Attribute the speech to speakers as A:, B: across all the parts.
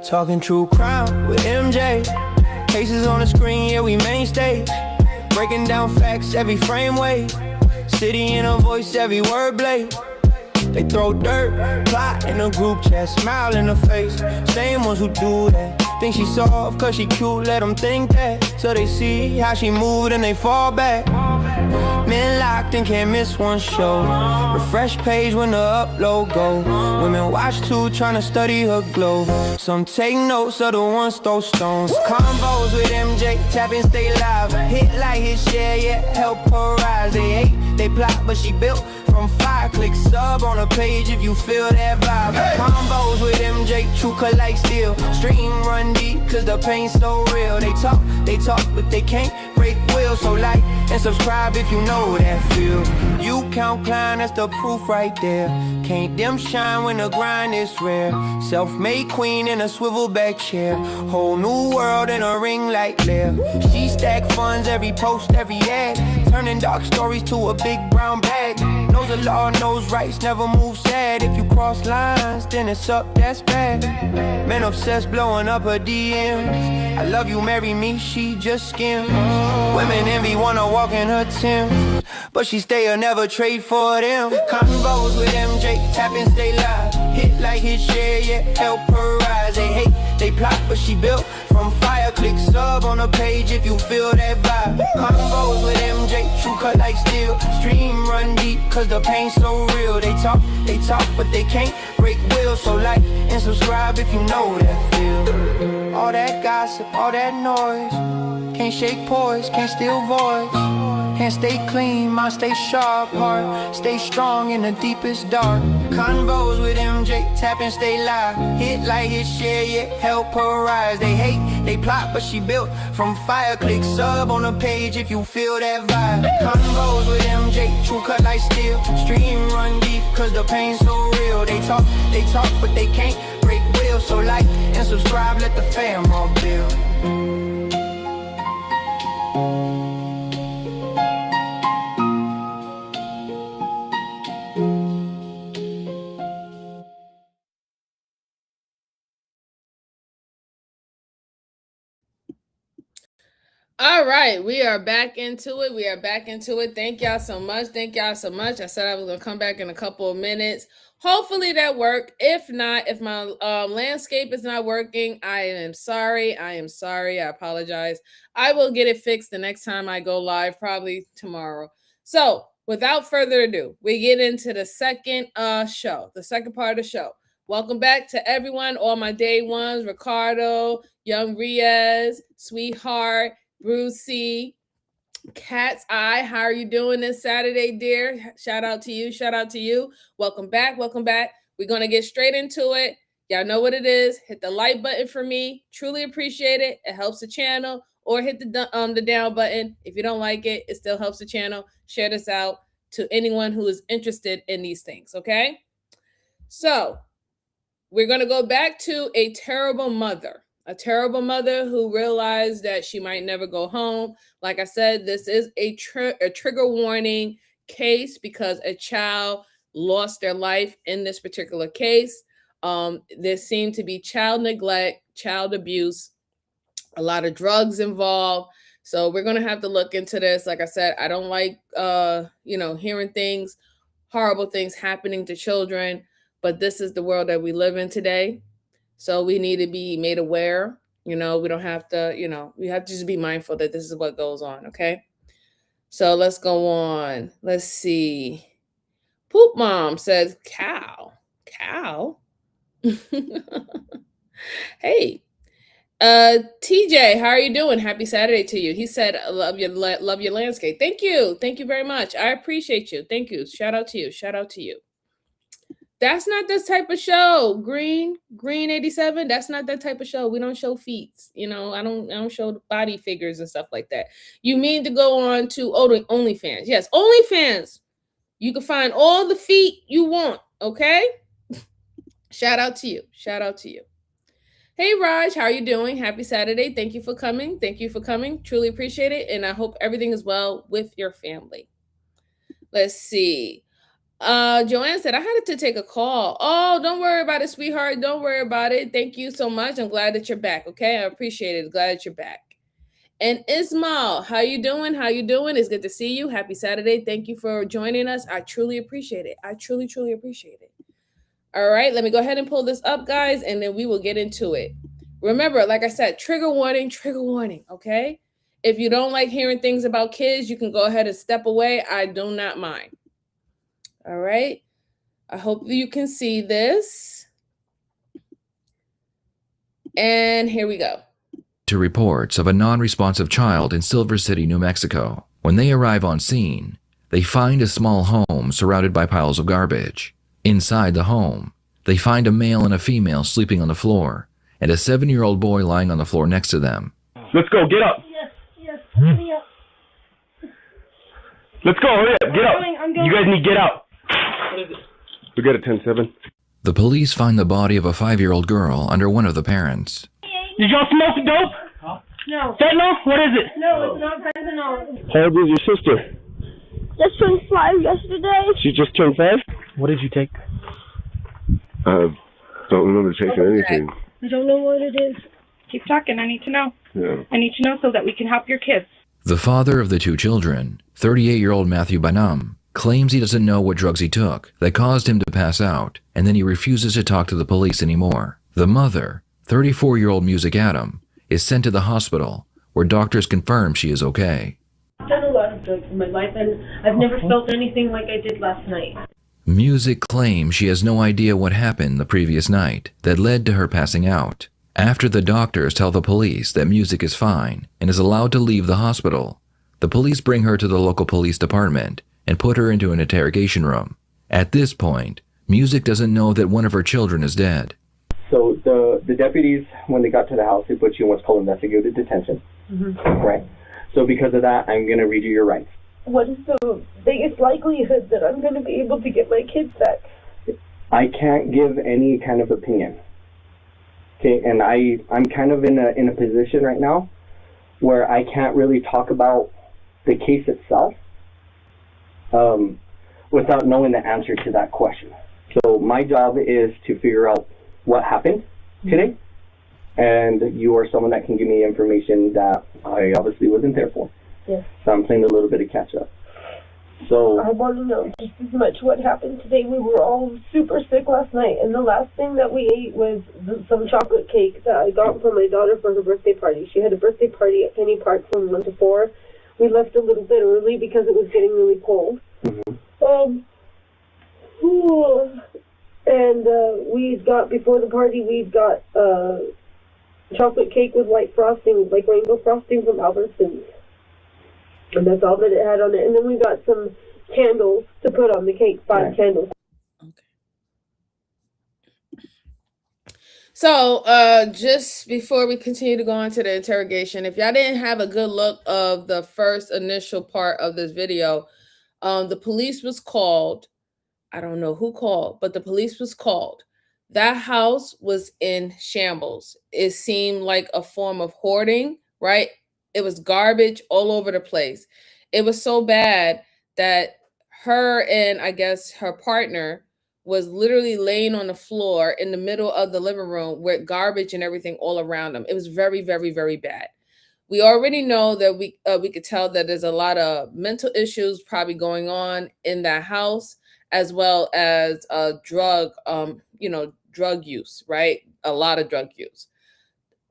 A: Talking true crime with MJ. Cases on the screen, yeah, we mainstay. Breaking down facts, every frame weight. City in a voice, every word blade. They throw dirt, plot in a group chat, smile in her face. Same ones who do that. Think she soft cause she cute, let them think that. Till they see how she moved and they fall back. Men locked and can't miss one show. Refresh page when the upload go. Women watch too, tryna study her glow. Some take notes, other ones throw stones. Convos with MJ, tap and stay live. Hit like hit share, yeah, help her rise. They hate, they plot, but she built from fire. Click sub on a page if you feel that vibe. Hey. Combos with MJ, true cut like steel. Stream run deep, cause the pain's so real. They talk, but they can't break wheels. So like and subscribe if you know that feel. You count climb, that's the proof right there. Can't dim shine when the grind is rare. Self-made queen in a swivel back chair. Whole new world in a ring light glare. She stack funds, every post, every ad. Turning dark stories to a big brown bag. Knows the law, knows rights, never move sad. If you cross lines, then it's up, that's bad. Men obsessed, blowing up her DMs. I love you, marry me, she just skims. Women envy, wanna walk in her Timbs, but she stay or never trade for them. Convos with MJ, tap and stay live. Hit like hit share, yeah, help her rise. They hate, they plot, but she built from fire. Click sub on a page if you feel that vibe. Convos with MJ, true cut like steel. Stream run deep, cause the pain's so real. They talk, but they can't break wheels. So like and subscribe if you know that feel. All that gossip, all that noise. Can't shake poise, can't steal voice. Can't stay clean, mind stay sharp. Heart stay strong in the deepest dark. Convos with MJ, tap and stay live. Hit like hit share, yeah, help her rise. They hate, they plot, but she built from fire. Click sub on a page if you feel that vibe. Convos with MJ, true cut like steel. Stream run deep, cause the pain's so real. They talk, but they can't break wheels. So like and subscribe, let the fam all build.
B: All right, we are back into it. Thank y'all so much. I said I was going to come back in a couple of minutes. Hopefully that worked. If not, if my landscape is not working, I am sorry. I apologize. I will get it fixed the next time I go live, probably tomorrow. So without further ado, we get into the second show, the second part of the show. Welcome back to everyone, all my day ones, Ricardo, Young Riaz, Sweetheart, Brucey, Cat's Eye. How are you doing this Saturday, dear? Shout out to you. Welcome back. We're going to get straight into it. Y'all know what it is. Hit the like button for me. Truly appreciate it. It helps the channel. Or hit the down button. If you don't like it, it still helps the channel. Share this out to anyone who is interested in these things, okay? So, we're going to go back to a terrible mother who realized that she might never go home. Like I said, this is a trigger warning case because a child lost their life in this particular case. There seemed to be child neglect, child abuse, a lot of drugs involved. So we're going to have to look into this. Like I said, I don't like, hearing things, horrible things happening to children, but this is the world that we live in today. So we need to be made aware. We don't have to, we have to just be mindful that this is what goes on. Okay. So let's go on. Let's see. Poop Mom says cow. Hey, TJ, how are you doing? Happy Saturday to you. He said, love your landscape. Thank you very much. I appreciate you. Thank you. Shout out to you. That's not this type of show. Green 87. That's not that type of show. We don't show feet. I don't show body figures and stuff like that. You mean to go on to the OnlyFans? Yes, OnlyFans. You can find all the feet you want. Okay. Shout out to you. Hey Raj, how are you doing? Happy Saturday. Thank you for coming. Truly appreciate it. And I hope everything is well with your family. Let's see. Joanne said, I had to take a call. Oh, don't worry about it, sweetheart. Don't worry about it. Thank you so much. I'm glad that you're back. Okay. I appreciate it. Glad that you're back. And Ismail, how you doing? How you doing? It's good to see you. Happy Saturday. Thank you for joining us. I truly appreciate it. I truly, truly appreciate it. All right, let me go ahead and pull this up, guys, and then we will get into it. Remember, like I said, trigger warning, okay? If you don't like hearing things about kids, you can go ahead and step away. I do not mind. All right. I hope you can see this. And here we go.
C: To reports of a non-responsive child in Silver City, New Mexico. When they arrive on scene, they find a small home surrounded by piles of garbage. Inside the home, they find a male and a female sleeping on the floor, and a 7-year-old boy lying on the floor next to them.
D: Let's go, get up.
E: Yes, hurry up.
D: Let's go, hurry up, get up.
E: I'm going.
D: You guys need to get out. We got it, 10-7.
C: The police find the body of a 5-year-old girl under one of the parents.
D: Did y'all smoke dope?
E: Huh? No.
D: Fentanyl? What is it?
E: No, it's not fentanyl.
D: How old is your sister?
E: Just turned 5 yesterday.
D: She just turned 5?
F: What did you take?
D: Don't remember taking anything.
E: I don't know what it is.
G: Keep talking. I need to know.
D: Yeah.
G: I need to know so that we can help your kids.
C: The father of the 2 children, 38-year-old Matthew Banam, claims he doesn't know what drugs he took that caused him to pass out, and then he refuses to talk to the police anymore. The mother, 34-year-old Music Adam, is sent to the hospital, where doctors confirm she is okay.
E: I've done a lot of drugs in my life, and I've never felt anything like I did last night.
C: Music claims she has no idea what happened the previous night that led to her passing out. After the doctors tell the police that Music is fine and is allowed to leave the hospital, the police bring her to the local police department and put her into an interrogation room. At this point, Music doesn't know that one of her children is dead.
F: So the deputies, when they got to the house, they put you in what's called investigative detention. Mm-hmm. Right? So because of that, I'm going to read you your rights.
E: What is the biggest likelihood that I'm going to be able to get my kids back?
F: I can't give any kind of opinion. Okay, and I'm kind of in a position right now where I can't really talk about the case itself without knowing the answer to that question. So my job is to figure out what happened today, and you are someone that can give me information that I obviously wasn't there for.
E: Yes.
F: So I'm playing a little bit of catch up. So
E: I want to know just as much what happened today. We were all super sick last night, and the last thing that we ate was some chocolate cake that I got from my daughter for her birthday party. She had a birthday party at Penny Park from 1 to 4. We left a little bit early because it was getting really cold.
F: Mm-hmm.
E: And we got, before the party, we got chocolate cake with white frosting, like rainbow frosting from Albertsons. And that's all that it had on it. And then we got some candles to put on the cake, 5 candles.
B: Okay. So, just before we continue to go on to the interrogation, if y'all didn't have a good look of the first initial part of this video, the police was called. I don't know who called, but the police was called. That house was in shambles. It seemed like a form of hoarding, right? It was garbage all over the place. It was so bad that her and I guess her partner was literally laying on the floor in the middle of the living room with garbage and everything all around them. It was very, very, very bad. We already know that we could tell that there's a lot of mental issues probably going on in that house, as well as drug use, right? A lot of drug use.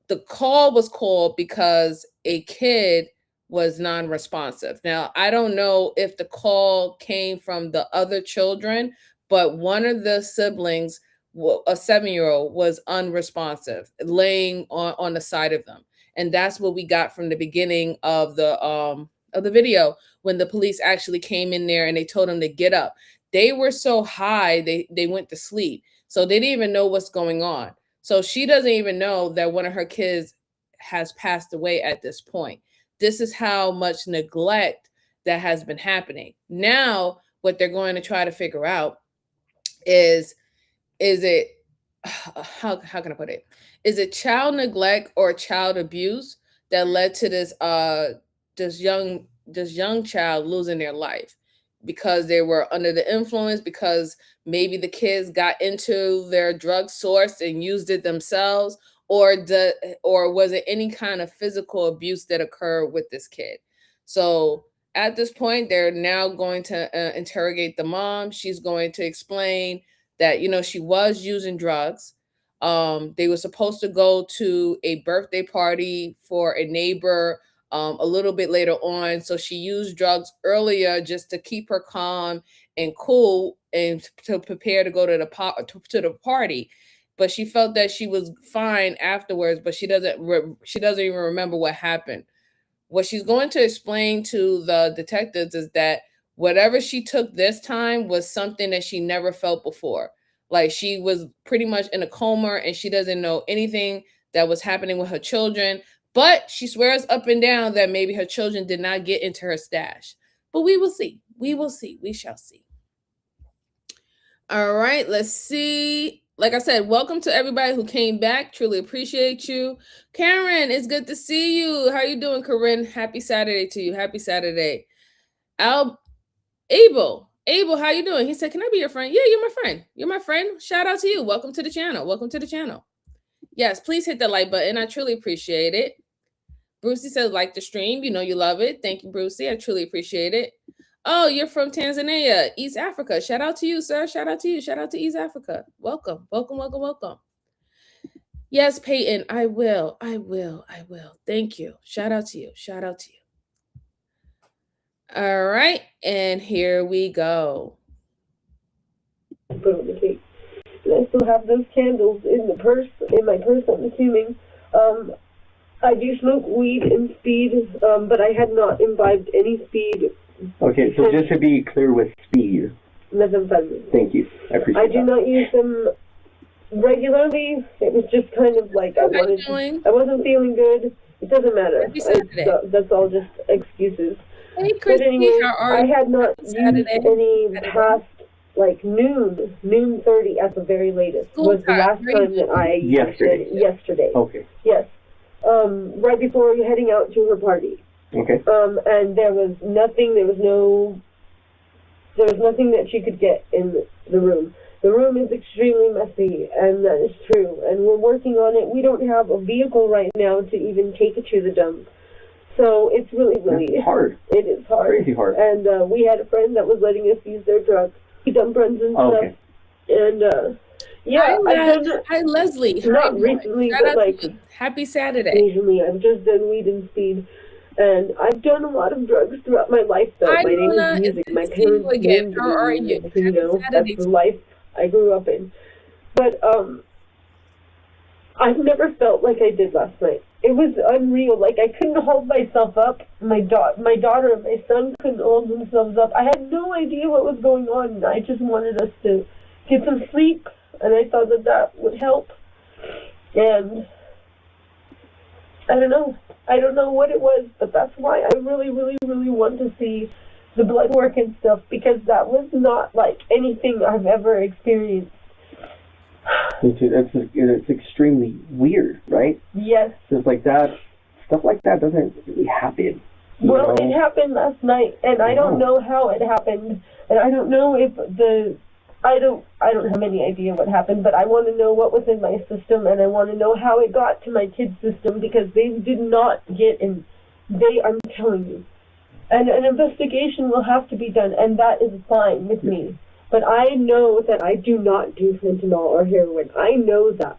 B: The call was called because a kid was non-responsive. Now, I don't know if the call came from the other children, but one of the siblings, a 7-year-old, was unresponsive, laying on the side of them. And that's what we got from the beginning of the video, when the police actually came in there and they told them to get up. They were so high, they went to sleep. So they didn't even know what's going on. So she doesn't even know that one of her kids has passed away at this point. This is how much neglect that has been happening. Now, what they're going to try to figure out is it, how can I put it? Is it child neglect or child abuse that led to this young child losing their life? because they were under the influence, because maybe the kids got into their drug source and used it themselves, or was it any kind of physical abuse that occurred with this kid? So at this point, they're now going to interrogate the mom. She's going to explain that, she was using drugs. They were supposed to go to a birthday party for a neighbor a little bit later on. So she used drugs earlier just to keep her calm and cool and to prepare to go to the party. But she felt that she was fine afterwards, but she doesn't even remember what happened. What she's going to explain to the detectives is that whatever she took this time was something that she never felt before. Like, she was pretty much in a coma and she doesn't know anything that was happening with her children, but she swears up and down that maybe her children did not get into her stash. But we will see. We will see. We shall see. All right, let's see. Like I said, welcome to everybody who came back. Truly appreciate you. Karen, it's good to see you. How you doing, Corinne? Happy Saturday to you. Happy Saturday. Abel, how you doing? He said, can I be your friend? Yeah, you're my friend. You're my friend. Shout out to you. Welcome to the channel. Welcome to the channel. Yes, please hit the like button. I truly appreciate it. Brucey says, like the stream. You know you love it. Thank you, Brucey. I truly appreciate it. Oh, you're from Tanzania, East Africa. Shout out to you, sir. Shout out to you. Shout out to East Africa. Welcome. Welcome, welcome, welcome. Yes, Peyton, I will. Thank you. Shout out to you. Shout out to you. All right, and here we go.
E: Put on the cake. And I still have those candles in my purse, I'm assuming. I do smoke weed and speed, but I had not imbibed any speed.
F: Okay, so just to be clear with speed.
E: Methamphetamine.
F: Thank you. I appreciate
E: I do not use them regularly. It was just kind of like I wasn't feeling good. It doesn't matter. That's all just excuses.
B: Hey, Christy,
E: but anyway,
B: how are you?
E: I had not used any past like noon 30 at the very latest. Was the last time that I yesterday.
F: Okay.
E: Yes. Right before heading out to her party.
F: Okay.
E: And there was nothing that she could get in the room. The room is extremely messy, and that is true. And we're working on it. We don't have a vehicle right now to even take it to the dump. So it's really
F: hard.
E: It is hard.
F: Crazy hard.
E: And we had a friend that was letting us use their truck. Dump runs and stuff.
F: Okay.
E: And yeah,
B: hi Leslie.
E: Not recently, but like
B: happy Saturday.
E: Occasionally, I've just done weed and speed. And I've done a lot of drugs throughout my life, though. My name is music. My parents named me.
B: How are you?
E: You know, that's the life I grew up in. But I've never felt like I did last night. It was unreal. Like, I couldn't hold myself up. My daughter and my son couldn't hold themselves up. I had no idea what was going on. I just wanted us to get some sleep, and I thought that would help. And I don't know what it was, but that's why I really, really, really want to see the blood work and stuff, because that was not like anything I've ever experienced.
F: It's extremely weird, right?
E: Yes.
F: Just like that, stuff like that doesn't really happen.
E: Well, it happened last night, and I don't know how it happened, and I don't know if I don't have any idea what happened, but I want to know what was in my system, and I want to know how it got to my kids' system, because they did not get in. I'm telling you. And an investigation will have to be done, and that is fine with me. But I know that I do not do fentanyl or heroin. I know that.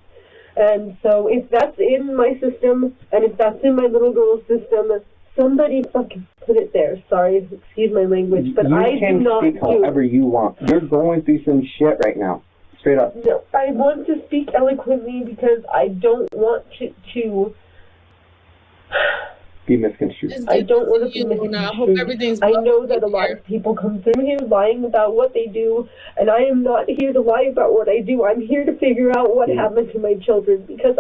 E: And so if that's in my system, and if that's in my little girl's system, somebody fucking put it there. Sorry, excuse my language, but I do not
F: speak however you want. You're going through some shit right now. Straight up.
E: No, I want to speak eloquently because I don't want to
F: be misconstrued.
E: I don't want to be misconstrued.
B: I hope everything's
E: I know that a lot of people come through here lying about what they do, and I am not here to lie about what I do. I'm here to figure out what happened to my children, because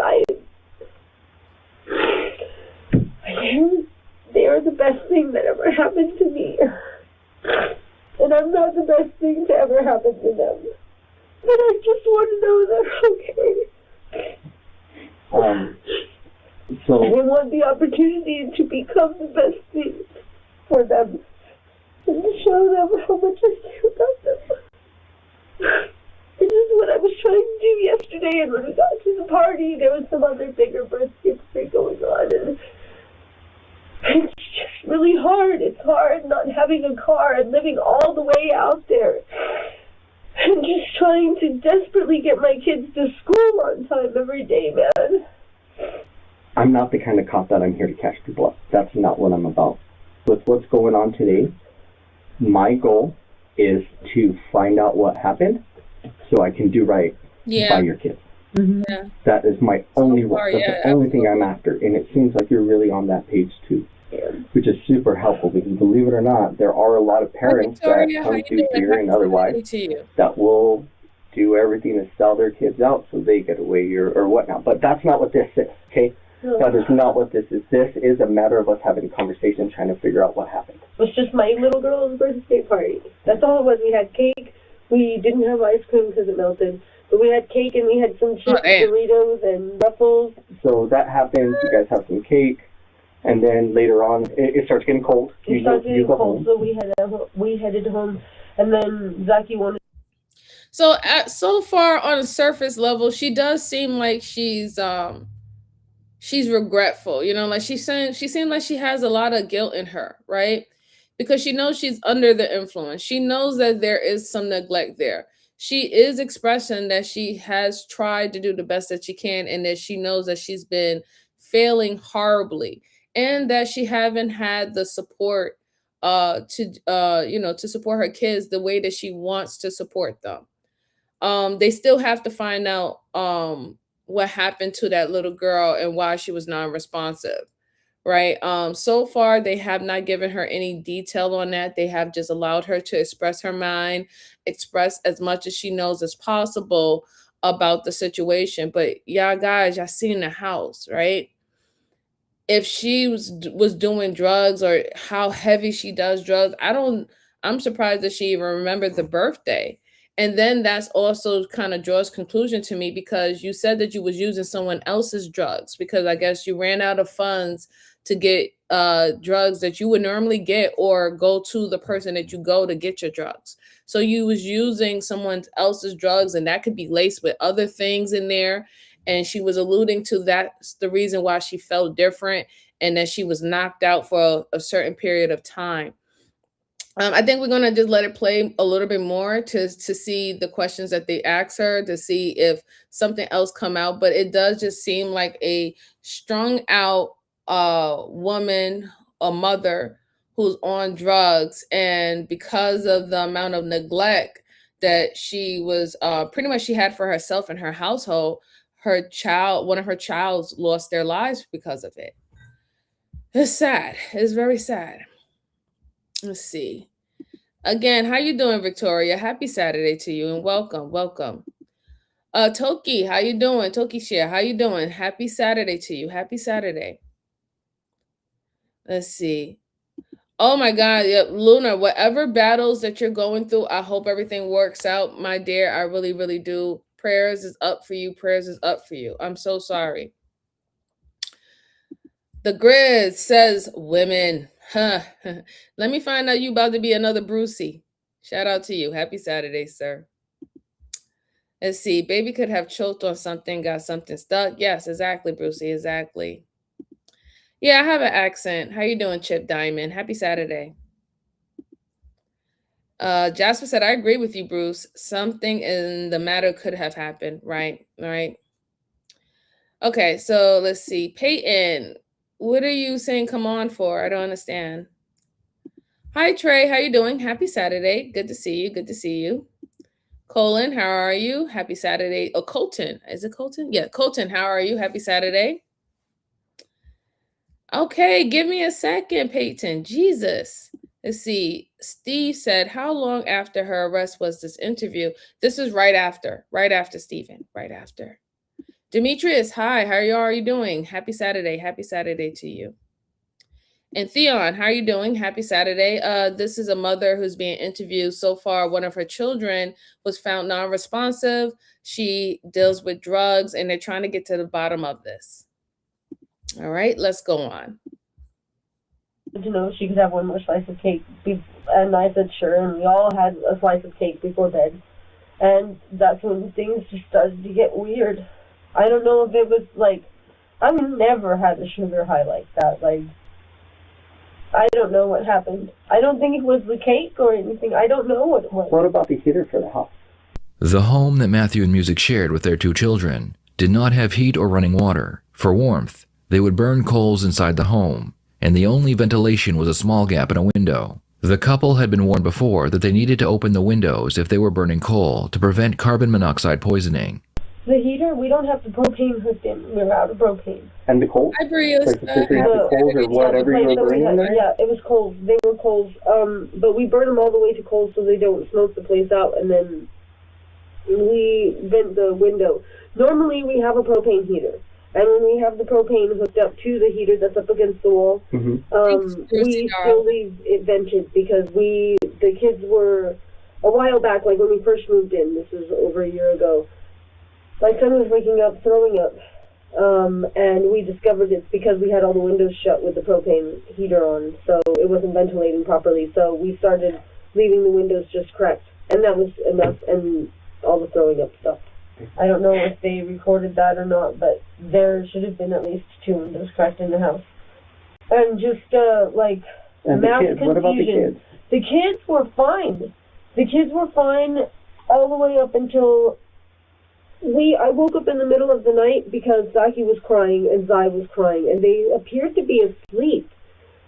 E: they are the best thing that ever happened to me. And I'm not the best thing to ever happen to them. But I just want to know they're okay.
F: So
E: I want the opportunity to become the best thing for them, and to show them how much I care about them. This is what I was trying to do yesterday, and when we got to the party, there was some other bigger birthday party going on, and it's just really hard. It's hard not having a car and living all the way out there. And just trying to desperately get my kids to school on time every day, man.
F: I'm not the kind of cop that I'm here to catch people up. That's not what I'm about. With what's going on today, my goal is to find out what happened so I can do right by your kids.
E: Mm-hmm.
B: Yeah.
F: That is my only role. That's
B: yeah,
F: the only thing I'm after. And it seems like you're really on that page too, which is super helpful because believe it or not, there are a lot of parents
B: Victoria,
F: that
B: how
F: come
B: you
F: through
B: doing?
F: here and
B: Happy
F: otherwise
B: Saturday to you.
F: that will do everything to sell their kids out so they get away or whatnot. But that's not what this is, okay? That is not what this is. This is a matter of us having a conversation, trying to figure out what happened.
E: It was just my little girl's birthday party. That's all it was. We had cake. We didn't have ice cream because it melted. But we had cake and we had some chips, Doritos, and Ruffles.
F: So that happens. You guys have some cake. And then later on, it starts getting cold.
E: It started getting cold, so we headed home. And then Zaki wanted.
B: So far on a surface level, she does seem like she's regretful, you know, like she seemed like she has a lot of guilt in her, right? Because she knows she's under the influence. She knows that there is some neglect there. She is expressing that she has tried to do the best that she can and that she knows that she's been failing horribly and that she haven't had the support to support her kids the way that she wants to support them. They still have to find out what happened to that little girl and why she was non-responsive, right? So far they have not given her any detail on that. They have just allowed her to express her mind, express as much as she knows as possible about the situation. But y'all guys, y'all seen the house, right? If she was doing drugs or how heavy she does drugs, I'm surprised that she even remembered the birthday. And then that's also kind of draws conclusion to me because you said that you was using someone else's drugs because I guess you ran out of funds to get drugs that you would normally get or go to the person that you go to get your drugs. So you was using someone else's drugs and that could be laced with other things in there. And she was alluding to that's the reason why she felt different and that she was knocked out for a certain period of time. I think we're going to just let it play a little bit more to see the questions that they ask her, to see if something else come out. But it does just seem like a strung out woman, a mother who's on drugs. And because of the amount of neglect that she was pretty much she had for herself and her household, one of her childs lost their lives because of it. It's sad. It's very sad. Let's see. Again, how you doing, Victoria? Happy Saturday to you and welcome. Toki, how you doing? Toki Share, how you doing? Happy Saturday to you. Happy Saturday. Let's see. Oh my God, yep, Luna, whatever battles that you're going through, I hope everything works out, my dear. I really, really do. Prayers is up for you. Prayers is up for you. I'm so sorry. The Grizz says women. Huh. Let me find out you about to be another Brucey. Shout out to you. Happy Saturday, sir. Let's see. Baby could have choked on something, got something stuck. Yes, exactly, Brucey. Exactly. Yeah, I have an accent. How you doing, Chip Diamond? Happy Saturday. Jasper said, I agree with you, Bruce. Something in the matter could have happened. Right. Okay, so let's see. Peyton, what are you saying come on for? I don't understand. Hi, Trey. How you doing? Happy Saturday. Good to see you. Colin, how are you? Happy Saturday. Oh, Colton. Is it Colton? Yeah, Colton, how are you? Happy Saturday. Okay, give me a second, Peyton. Jesus. Let's see. Steve said, how long after her arrest was this interview? This is right after Stephen, right after. Demetrius, hi, how are you doing? Happy Saturday to you. And Theon, how are you doing? Happy Saturday. This is a mother who's being interviewed. So far, one of her children was found non-responsive. She deals with drugs, and they're trying to get to the bottom of this. All right, let's go on.
E: To know she could have one more slice of cake And I said sure, and we all had a slice of cake before bed. And that's when things just started to get weird. I don't know if it was like, I've never had a sugar high like that. Like, I don't know what happened. I don't think it was the cake or anything. I don't know what it was.
F: What about the heater for the house?
C: The home that Matthew and Music shared with their 2 children did not have heat or running water. For warmth, they would burn coals inside the home, and the only ventilation was a small gap in a window. The couple had been warned before that they needed to open the windows if they were burning coal to prevent carbon monoxide poisoning.
E: The heater, we don't have the propane hooked in. We're out of propane.
F: And the coals?
B: Hi, Brios.
F: Like the coals or whatever you were burning in there?
E: Yeah, it was coals. They were coals. But we burn them all the way to coals so they don't smoke the place out, and then we vent the window. Normally we have a propane heater, and when we have the propane hooked up to the heater that's up against the wall, we still leave it vented because the kids were, a while back, like when we first moved in, this was over a year ago, my son was waking up, throwing up, and we discovered it's because we had all the windows shut with the propane heater on, so it wasn't ventilating properly, so we started leaving the windows just cracked, and that was enough, and all the throwing up stuff. I don't know if they recorded that or not, but there should have been at least 2 windows cracked in the house. And just, like,
F: and
E: mass
F: the kids,
E: confusion.
F: what about the kids?
E: The kids were fine. The kids were fine all the way up until I woke up in the middle of the night because Zaki was crying and Zai was crying, and they appeared to be asleep.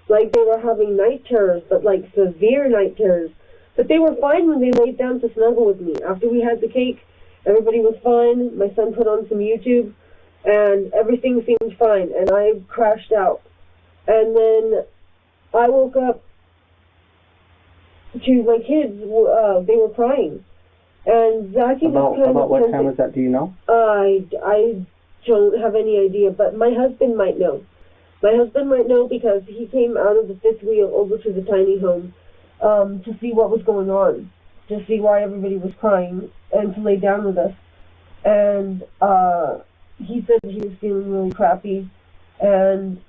E: Like they were having night terrors, but like severe night terrors. But they were fine when they laid down to snuggle with me. After we had the cake, everybody was fine. My son put on some YouTube, and everything seemed fine, and I crashed out. And then I woke up to my kids, they were crying. And Zaki was kind of...
F: About what time was that, do you know?
E: I don't have any idea, but my husband might know. My husband might know because he came out of the 5th wheel over to the tiny home to see what was going on, to see why everybody was crying, and to lay down with us. And he said he was feeling really crappy, and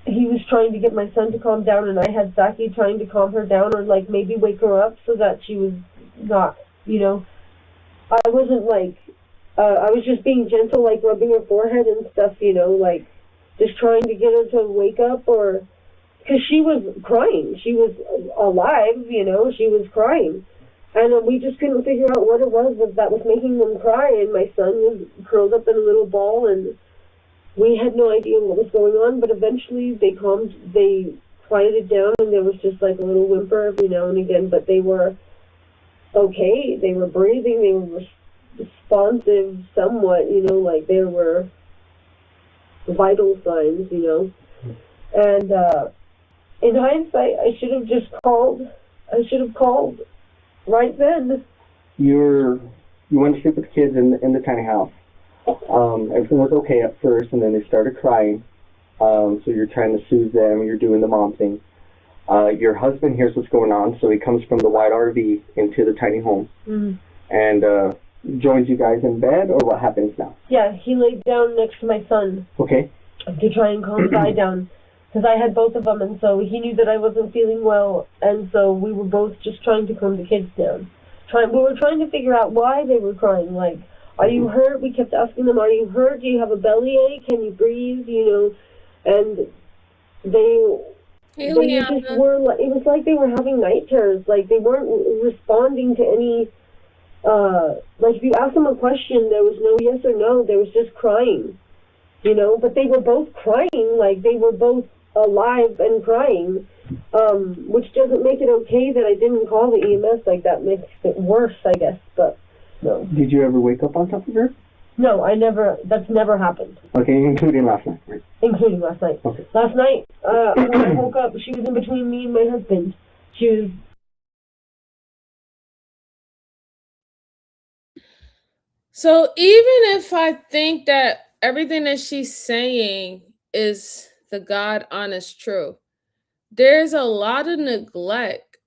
E: he was trying to get my son to calm down, and I had Zaki trying to calm her down or like maybe wake her up so that she was not, you know, I wasn't like, I was just being gentle, like rubbing her forehead and stuff, you know, like just trying to get her to wake up, or, because she was crying, she was alive, you know, she was crying, and we just couldn't figure out what it was that was making them cry, and my son was curled up in a little ball, and we had no idea what was going on, but eventually they quieted down, and there was just like a little whimper every now and again, but they were okay, they were breathing, they were responsive somewhat, you know, like there were vital signs, you know, and in hindsight, I should have called right then.
F: You went to sleep with the kids in the tiny house. Everything was okay at first, and then they started crying. So you're trying to soothe them, you're doing the mom thing. Your husband hears what's going on, so he comes from the white RV into the tiny home, and joins you guys in bed, or what happens now?
E: Yeah, he laid down next to my son.
F: Okay.
E: To try and calm Zai down, because I had both of them, and so he knew that I wasn't feeling well, and so we were both just trying to calm the kids down. We were trying to figure out why they were crying, like, are you hurt? We kept asking them, are you hurt? Do you have a bellyache? Can you breathe? You know, and they just were, it was like they were having night terrors, like they weren't responding to any, like if you asked them a question, there was no yes or no, there was just crying, you know, but they were both crying, like they were both alive and crying, which doesn't make it okay that I didn't call the EMS, like that makes it worse, I guess, but no.
F: Did you ever wake up on top of her?
E: No, that's never happened.
F: Okay, including last night, right?
E: Including last night.
F: Okay.
E: Last night, when I woke up, she was in between me and my husband. She was...
B: So even if I think that everything that she's saying is the God honest truth, there's a lot of neglect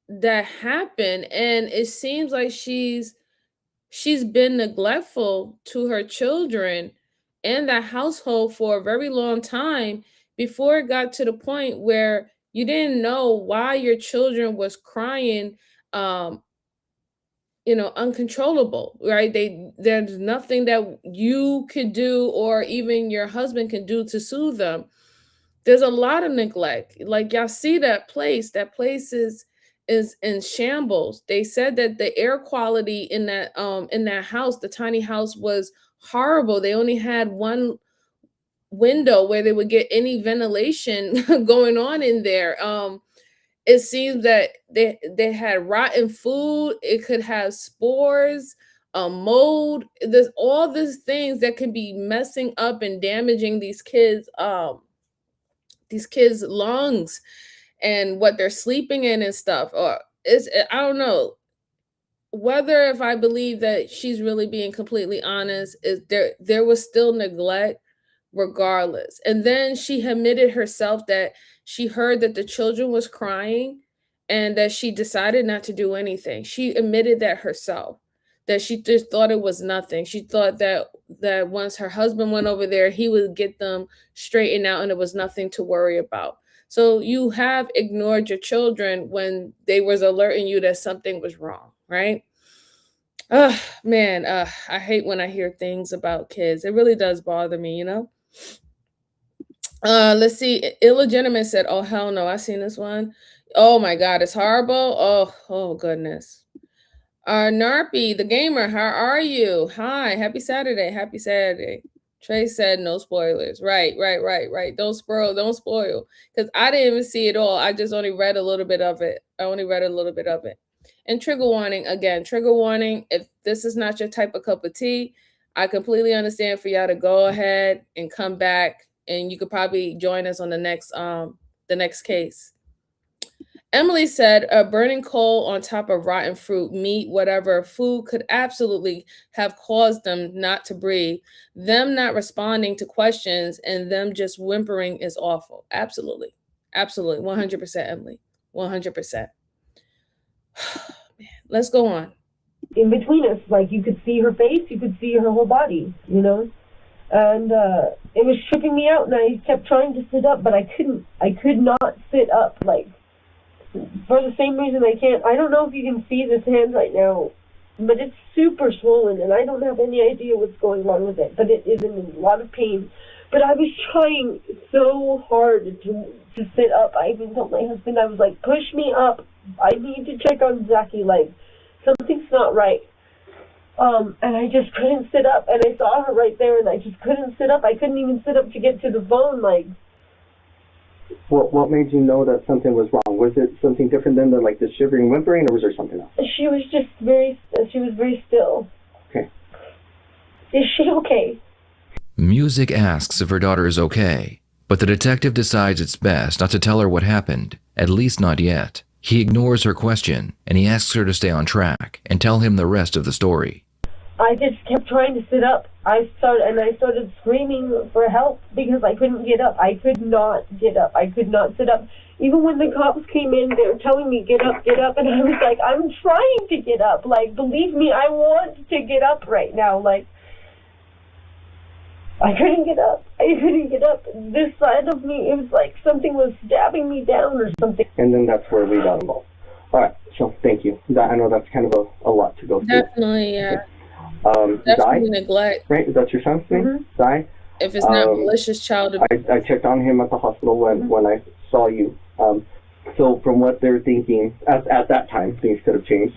B: that happened, and it seems like she's been neglectful to her children and the household for a very long time before it got to the point where You didn't know why your children was crying, um, uncontrollable, right? There's nothing that you could do or even your husband can do to soothe them. There's a lot of neglect. Like y'all see that place. That place is in shambles. They said that the air quality in that house, the tiny house, was horrible. They only had one window where they would get any ventilation going on in there. It seems that they had rotten food. It could have spores, mold. There's all these things that can be messing up and damaging these kids' lungs and what they're sleeping in and stuff. Or it's I don't know whether if I believe that she's really being completely honest. Is there was still neglect regardless. And then she admitted herself that she heard that the children was crying and that she decided not to do anything. She admitted that herself, that she just thought it was nothing. She thought that once her husband went over there, he would get them straightened out and it was nothing to worry about. So you have ignored your children when they was alerting you that something was wrong, right? Oh man, I hate when I hear things about kids. It really does bother me, you know? Let's see. Illegitimate said, "Oh hell no, I seen this one. Oh my god, it's horrible. Oh goodness." Narpy, the gamer, how are you? Hi, happy Saturday, happy Saturday. Trey said no spoilers. Right. Don't spoil. Because I didn't even see it all. I just only read a little bit of it. And trigger warning, again, trigger warning. If this is not your type of cup of tea, I completely understand for y'all to go ahead and come back, and you could probably join us on the next case. Emily said, burning coal on top of rotten fruit, meat, whatever, food could absolutely have caused them not to breathe. Them not responding to questions and them just whimpering is awful. Absolutely. 100%, Emily. 100%. Man, let's go on.
E: In between us, like you could see her face, you could see her whole body, you know? And it was tripping me out, and I kept trying to sit up, but I could not sit up, like, for the same reason I don't know if you can see this hand right now, but it's super swollen, and I don't have any idea what's going on with it, but it is in a lot of pain. But I was trying so hard to sit up. I even told my husband, I was like, push me up. I need to check on Zachy, like, something's not right. And I just couldn't sit up, and I saw her right there, and I just couldn't sit up. I couldn't even sit up to get to the phone, like.
F: What made you know that something was wrong? Was it something different than like the shivering, whimpering, or was there something else?
E: She was very still.
F: Okay.
E: Is she okay?
C: Music asks if her daughter is okay, but the detective decides it's best not to tell her what happened, at least not yet. He ignores her question, and he asks her to stay on track and tell him the rest of the story.
E: I just kept trying to sit up. I started screaming for help because I couldn't get up. I could not get up. I could not sit up. Even when the cops came in, they were telling me, get up, and I was like, I'm trying to get up. Like, believe me, I want to get up right now. Like, I couldn't get up. This side of me, it was like something was stabbing me down or something.
F: And then that's where we got involved. All right, so thank you. I know that's kind of a lot to go through.
B: Definitely, yeah.
F: Definitely
B: neglect.
F: Right, is that your son's name?
E: Mm-hmm.
F: Zai?
B: If it's not malicious child abuse.
F: I checked on him at the hospital when I saw you. So from what they're thinking, at that time, things could have changed.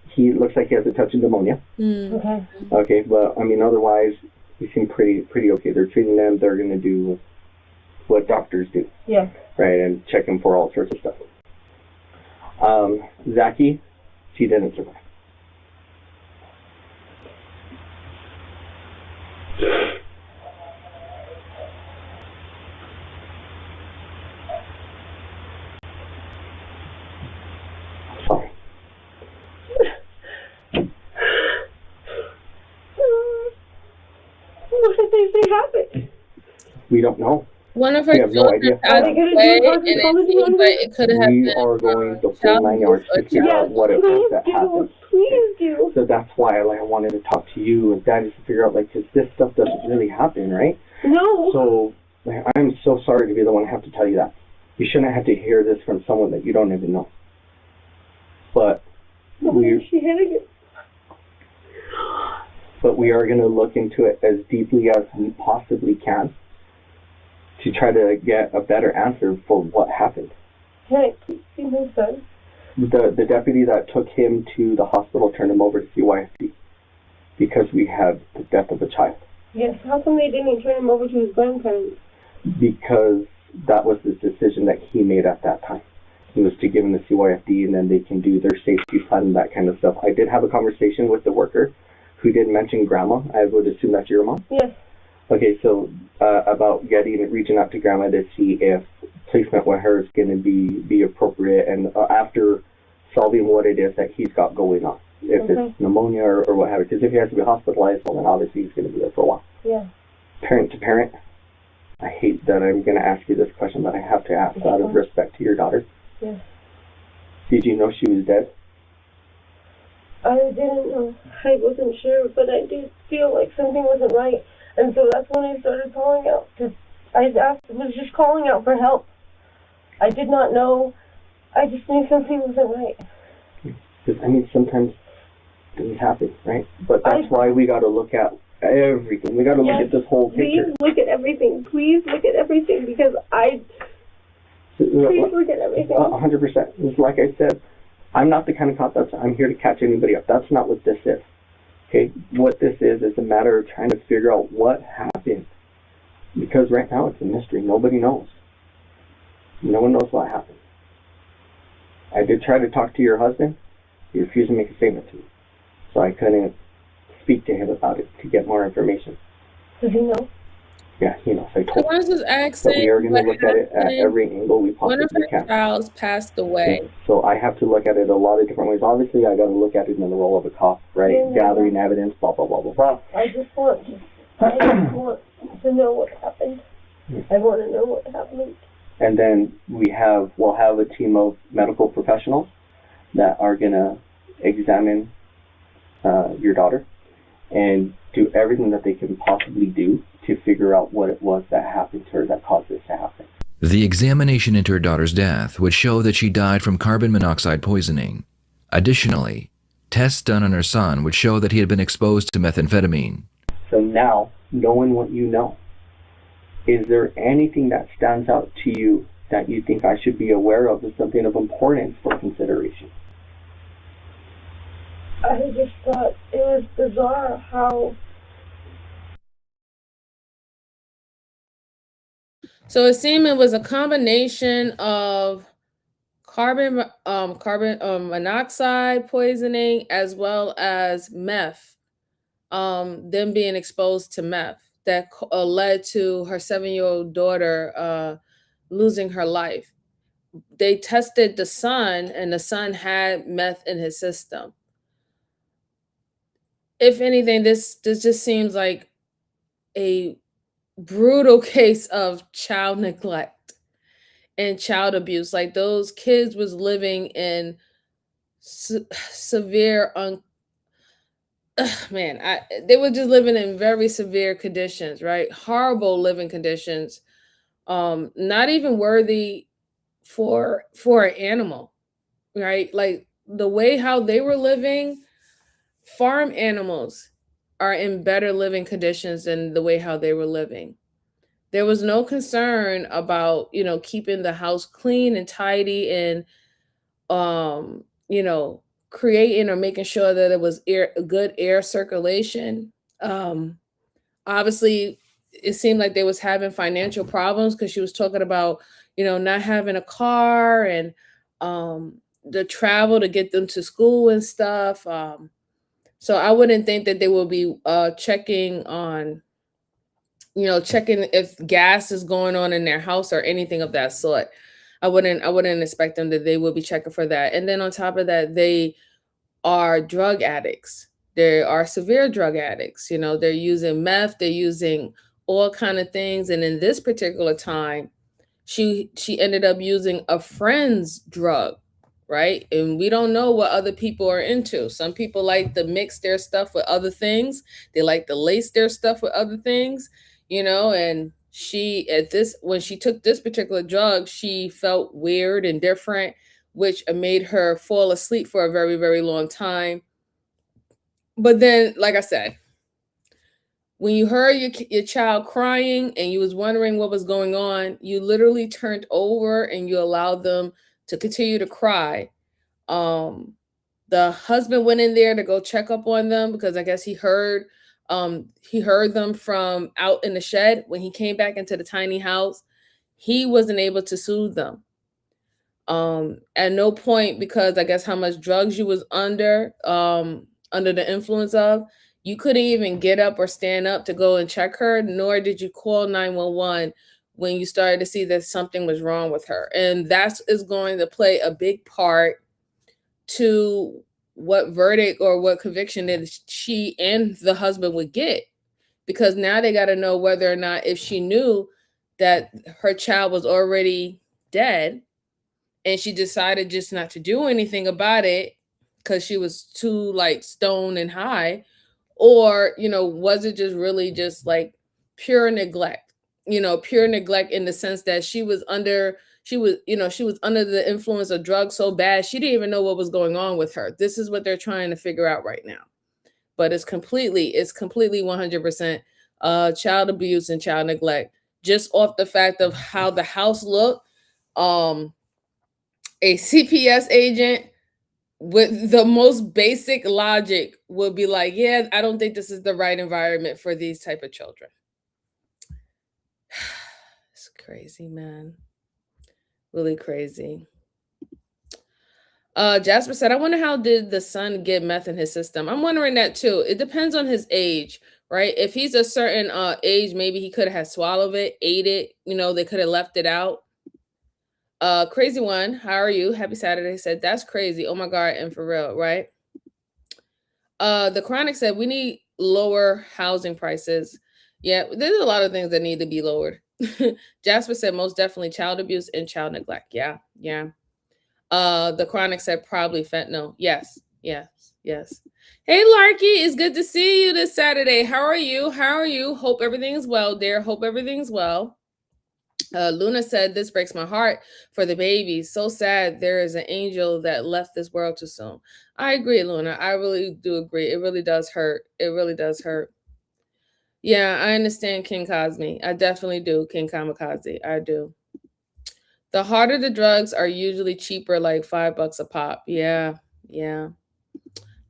F: He looks like he has a touch of pneumonia.
E: Okay.
F: Okay, but I mean, otherwise, he seemed pretty okay. They're treating them. They're going to do what doctors do.
E: Yeah.
F: Right, and check him for all sorts of stuff. Zachy, she didn't survive. Sorry.
E: What did they say happened?
F: We don't know.
B: One of her
F: We have no
B: children
F: idea.
B: passed
E: Are they gonna
B: away,
E: do
B: and it seems like it could have
F: We
B: been
F: are going the full
B: child
F: 9 yards to
B: abuse or
F: figure
B: child
F: out what it was that
E: Please
F: happened.
E: do.
F: So that's why I wanted to talk to you and Daddy to figure out, like, because this stuff doesn't really happen, right?
E: No.
F: So I'm so sorry to be the one to have to tell you that. You shouldn't have to hear this from someone that you don't even know. But we are going to look into it as deeply as we possibly can to try to get a better answer for what happened.
E: Can I please see my son?
F: The deputy that took him to the hospital turned him over to CYFD because we had the death of a child.
E: Yes, how come they didn't turn him over to his grandparents?
F: Because that was the decision that he made at that time. It was to give him the CYFD and then they can do their safety plan and that kind of stuff. I did have a conversation with the worker who did mention grandma. I would assume that's your mom?
E: Yes.
F: Okay, so about reaching out to grandma to see if placement with her is going to be appropriate and after solving what it is that he's got going on. If it's pneumonia or what have you. Because if he has to be hospitalized, well, then obviously he's going to be there for a while.
E: Yeah.
F: Parent to parent, I hate that I'm going to ask you this question, but I have to ask out of respect to your daughter.
E: Yes.
F: Did you know she was dead?
E: I didn't know. I wasn't sure, but I did feel like something wasn't right. And so that's when I started calling out. I was just calling out for help. I did not know. I just knew something wasn't right.
F: Because, I mean, sometimes things happen, right? But that's why we got to look at everything. We got to look at this whole picture.
E: Please look at everything. Please look at everything because please look at everything.
F: 100%. It's like I said, I'm not the kind of cop I'm here to catch anybody up. That's not what this is. Okay? What this is a matter of trying to figure out what happened. Because right now it's a mystery. Nobody knows. No one knows what happened. I did try to talk to your husband. He refused to make a statement to me. So I couldn't speak to him about it to get more information.
E: Does he know?
F: Yeah, he knows. I told him.
B: I was just asking,
F: but we are going to look at it at every angle we possibly can.
B: One of her child passed away.
F: Okay. So I have to look at it a lot of different ways. Obviously, I got to look at it in the role of a cop, right? Gathering evidence, blah, blah, blah, blah, blah.
E: I just want to know what happened. I want to know what happened.
F: And then we'll have a team of medical professionals that are going to examine your daughter and do everything that they can possibly do to figure out what it was that happened to her that caused this to happen.
C: The examination into her daughter's death would show that she died from carbon monoxide poisoning. Additionally, tests done on her son would show that he had been exposed to methamphetamine.
F: So now, knowing what you know, is there anything that stands out to you that you think I should be aware of as something of importance for consideration?
E: I just thought it was bizarre how...
B: So it seemed it was a combination of carbon monoxide poisoning as well as meth, them being exposed to meth that led to her 7-year-old daughter losing her life. They tested the son, and the son had meth in his system. If anything, this just seems like a brutal case of child neglect and child abuse. Like those kids was living in severe they were just living in very severe conditions, right? Horrible living conditions, not even worthy for an animal, right? Like the way how they were living, farm animals are in better living conditions than the way how they were living. There was no concern about, keeping the house clean and tidy and, creating or making sure that it was good air circulation. Obviously, it seemed like they was having financial problems because she was talking about, not having a car and the travel to get them to school and stuff. So I wouldn't think that they will be checking if gas is going on in their house or anything of that sort. I wouldn't expect them that they will be checking for that. And then on top of that, they are drug addicts. They are severe drug addicts. They're using meth, they're using all kind of things. And in this particular time, she ended up using a friend's drug, right? And we don't know what other people are into. Some people like to mix their stuff with other things. They like to lace their stuff with other things, and when she took this particular drug, she felt weird and different, which made her fall asleep for a very, very long time. But then, like I said, when you heard your child crying and you was wondering what was going on, you literally turned over and you allowed them to continue to cry. Um, the husband went in there to go check up on them because I guess he heard them from out in the shed. When he came back into the tiny house, he wasn't able to soothe them. At no point, because I guess how much drugs you was under the influence of, you couldn't even get up or stand up to go and check her, nor did you call 911 when you started to see that something was wrong with her. And that is going to play a big part to what verdict or what conviction that she and the husband would get, because now they got to know whether or not, if she knew that her child was already dead and she decided just not to do anything about it because she was too like stoned and high, or was it just really just like pure neglect, pure neglect in the sense that she was under the influence of drugs so bad she didn't even know what was going on with her. This is what they're trying to figure out right now. But it's completely 100% child abuse and child neglect, just off the fact of how the house looked. A CPS agent with the most basic logic would be like, yeah, I don't think this is the right environment for these type of children. It's crazy, man. Really crazy. Jasper said, I wonder how did the son get meth in his system? I'm wondering that too. It depends on his age, right? If he's a certain age, maybe he could have swallowed it, ate it, they could have left it out. Crazy one, how are you? Happy Saturday. Said, that's crazy. Oh my God, and for real, right? The Chronic said, we need lower housing prices. Yeah, there's a lot of things that need to be lowered. Jasper said, most definitely child abuse and child neglect. Yeah. The Chronic said, probably fentanyl. Yes. Hey, Larky, it's good to see you this Saturday. How are you? Hope everything's well, dear. Hope everything's well. Luna said, this breaks my heart for the baby. So sad there is an angel that left this world too soon. I agree, Luna. I really do agree. It really does hurt. Yeah, I understand King Cosme. I definitely do, King Kamikaze. I do. The harder the drugs are usually cheaper, like $5 a pop. Yeah.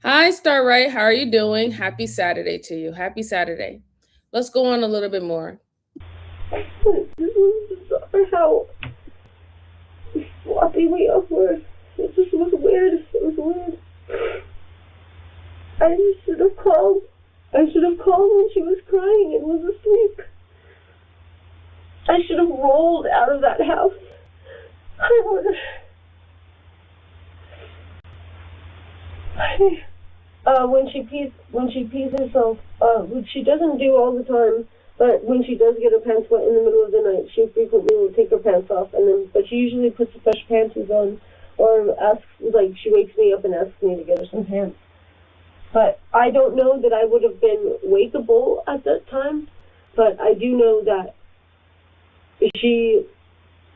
B: Hi, Starlight. How are you doing? Happy Saturday to you. Happy Saturday. Let's go on a little bit more.
E: How sloppy we all were. It just was weird. I should have called. When she was crying and was asleep. I should have rolled out of that house. I would have. When she pees herself, which she doesn't do all the time, but when she does get her pants wet in the middle of the night, she frequently will take her pants off, but she usually puts fresh panties on, or she wakes me up and asks me to get her some pants. But I don't know that I would have been wakeable at that time, but I do know that she's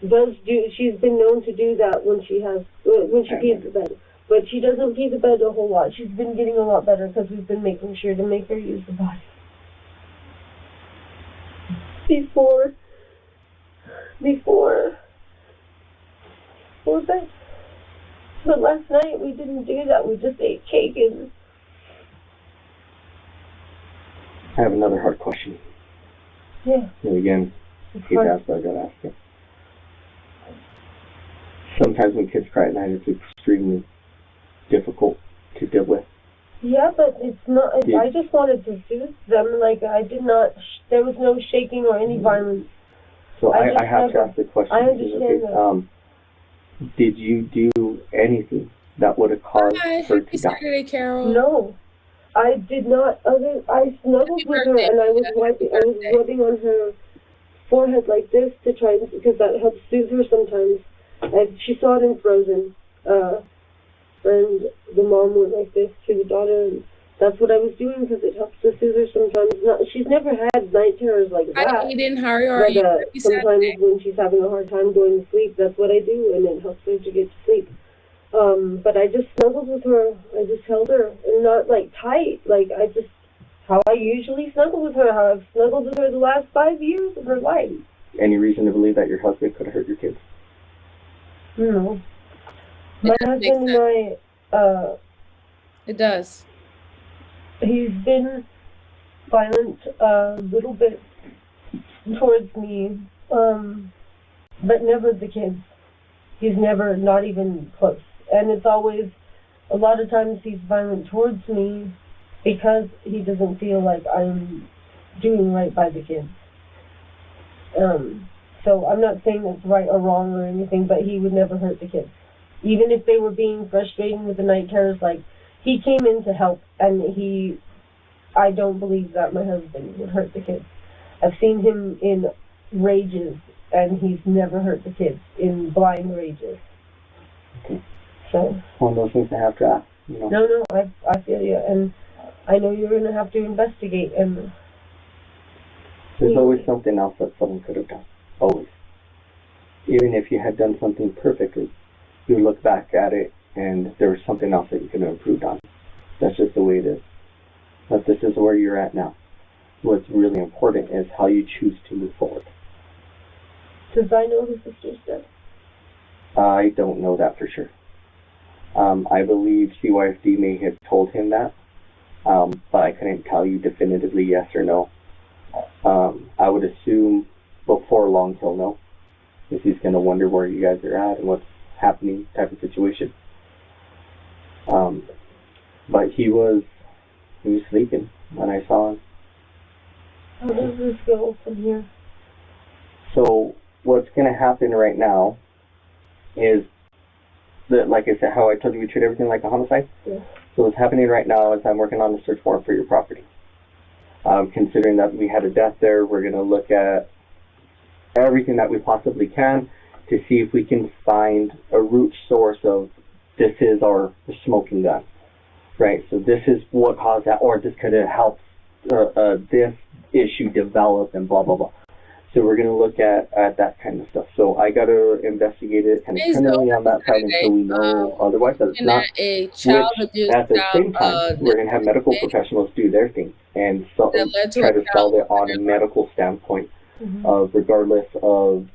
E: been known to do that when she pees the bed. But she doesn't pee the bed a whole lot. She's been getting a lot better because we've been making sure to make her use the body. Before bed. But last night we didn't do that. We just ate cake and...
F: I have another hard question.
E: Yeah.
F: And again, keep asking, but I gotta ask it. Sometimes when kids cry at night, it's extremely difficult to deal with.
E: Yeah, but it's not. I just wanted to soothe them. Like, I did not. There was no shaking or any violence.
F: So I have to ask the question.
E: I understand that.
F: Did you do anything that would have caused her to die?
B: Saturday, Carol.
E: No, I did not. I snuggled with her and I was rubbing on her forehead like this to try, because that helps soothe her sometimes. She saw it in Frozen. And the mom went like this to the daughter, and that's what I was doing because it helps to soothe her sometimes. She's never had night terrors like that.
B: Are you eating, Harry, or are
E: But
B: you every
E: sometimes
B: Saturday?
E: when she's having a hard time going to sleep, that's what I do, and it helps her to get to sleep. But I just snuggled with her. I just held her, and not like tight. Like how I usually snuggle with her. How I've snuggled with her the last 5 years of her life.
F: Any reason to believe that your husband could have hurt your kids?
E: No. My husband and I,
B: It does.
E: he's been violent a little bit towards me, but never the kids. He's never, not even close. And it's always, a lot of times he's violent towards me because he doesn't feel like I'm doing right by the kids. So I'm not saying it's right or wrong or anything, but he would never hurt the kids. Even if they were being frustrating with the night terrors, like, he came in to help, and I don't believe that my husband would hurt the kids. I've seen him in rages, and he's never hurt the kids in blind rages.
F: Okay.
E: So.
F: One of those things I have to ask, you know.
E: No, I feel you, and I know you're going to have to investigate, and
F: there's always something else that someone could have done. Always. Even if you had done something perfectly, you look back at it and there was something else that you could have improved on. That's just the way it is. But this is where you're at now. What's really important is how you choose to move forward.
E: Does I know his sister's dead?
F: I don't know that for sure. I believe CYFD may have told him that, but I couldn't tell you definitively yes or no. I would assume before long he'll know, if he's going to wonder where you guys are at and what's happening type of situation. But he was sleeping when I saw him.
E: How does this go from here?
F: So what's going to happen right now is that, like I said, how I told you we treat everything like a homicide.
E: Yeah.
F: So what's happening right now is I'm working on a search warrant for your property. Considering that we had a death there, we're going to look at everything that we possibly can to see if we can find a root source of this is our smoking gun, right? So this is what caused that, or this could have helped this issue develop and blah, blah, blah. So we're going to look at that kind of stuff. So I got to investigate it kind of criminally on that side until we know otherwise. That's not
B: a child abuse.
F: At the same time, we're going to have medical professionals do their thing and so try to solve it on a medical standpoint, regardless of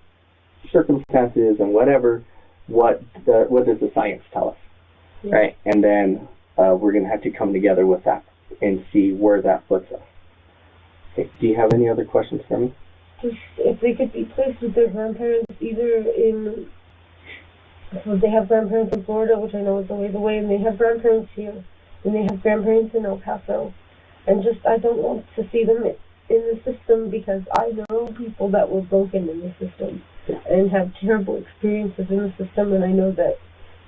F: circumstances and whatever. What does the science tell us, right? And then we're going to have to come together with that and see where that puts us. Okay. Do you have any other questions for me?
E: Just if they could be placed with their grandparents, either in, so they have grandparents in Florida, which I know is a ways away, and they have grandparents here, and they have grandparents in El Paso, and just I don't want to see them in the system because I know people that were broken in the system and have terrible experiences in the system, and I know that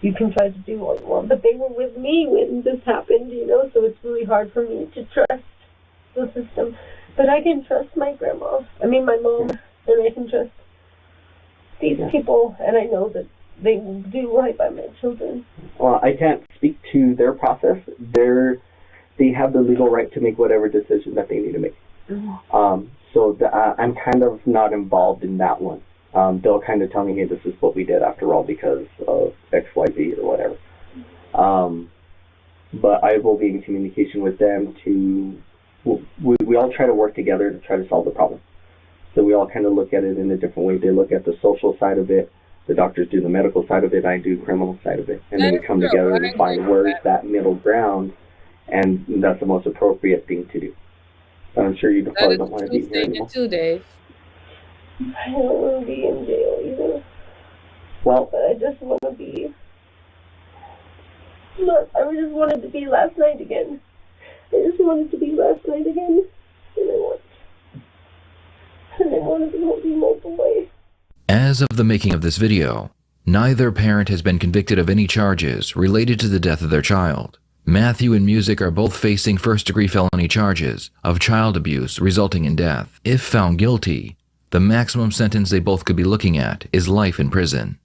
E: you can try to do what you want, but they were with me when this happened, you know, so it's really hard for me to trust the system. But I can trust my grandma, my mom, and I can trust these people, and I know that they will do right by my children.
F: Well, I can't speak to their process. They have the legal right to make whatever decision that they need to make. I'm kind of not involved in that one. They'll kind of tell me, hey, this is what we did after all because of X, Y, Z or whatever. But I will be in communication with them to... We all try to work together to try to solve the problem. So we all kind of look at it in a different way. They look at the social side of it. The doctors do the medical side of it. I do criminal side of it. And then we come together and find where's that middle ground, and that's the most appropriate thing to do. But I'm sure you probably don't want to be here anymore.
B: Too, Dave.
E: I don't want to be in jail either.
F: Well,
E: but I just want to be... I just wanted to be last night again. I just wanted to be last night again, and I want to be home away.
C: As of the making of this video, neither parent has been convicted of any charges related to the death of their child. Matthew and Music are both facing first-degree felony charges of child abuse resulting in death. If found guilty, the maximum sentence they both could be looking at is life in prison.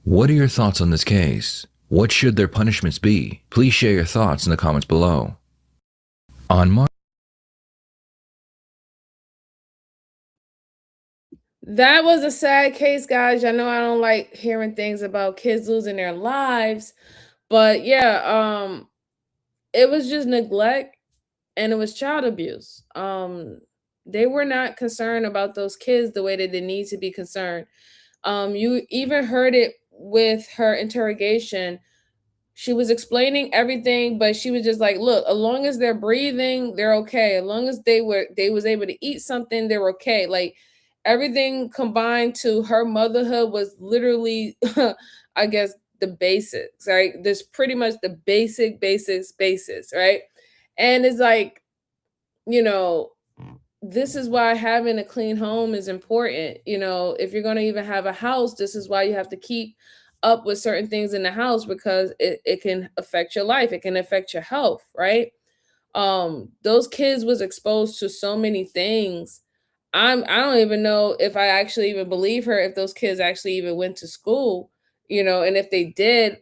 C: What are your thoughts on this case? What should their punishments be? Please share your thoughts in the comments below. On March
B: That was a sad case, guys. I know I don't like hearing things about kids losing their lives, but yeah, it was just neglect and it was child abuse. They were not concerned about those kids the way that they need to be concerned. You even heard it with her interrogation. She was explaining everything, but she was just like, look, as long as they're breathing, they're okay. As long as they was able to eat something, they're okay. Like everything combined to her motherhood was literally I guess the basics, right? There's pretty much the basics, right? And it's like, you know, this is why having a clean home is important. You know, if you're going to even have a house, this is why you have to keep up with certain things in the house because it can affect your life. It can affect your health, right? Those kids was exposed to so many things. I don't even know if I actually even believe her if those kids actually even went to school, and if they did,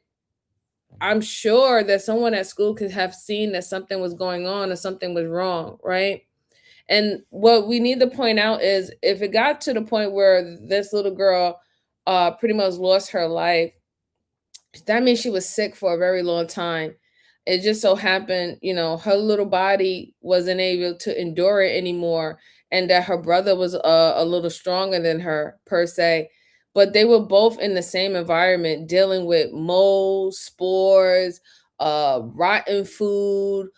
B: I'm sure that someone at school could have seen that something was going on or something was wrong, right? And what we need to point out is if it got to the point where this little girl pretty much lost her life, that means she was sick for a very long time. It just so happened, her little body wasn't able to endure it anymore, and that her brother was a little stronger than her, per se. But they were both in the same environment, dealing with mold, spores, rotten food,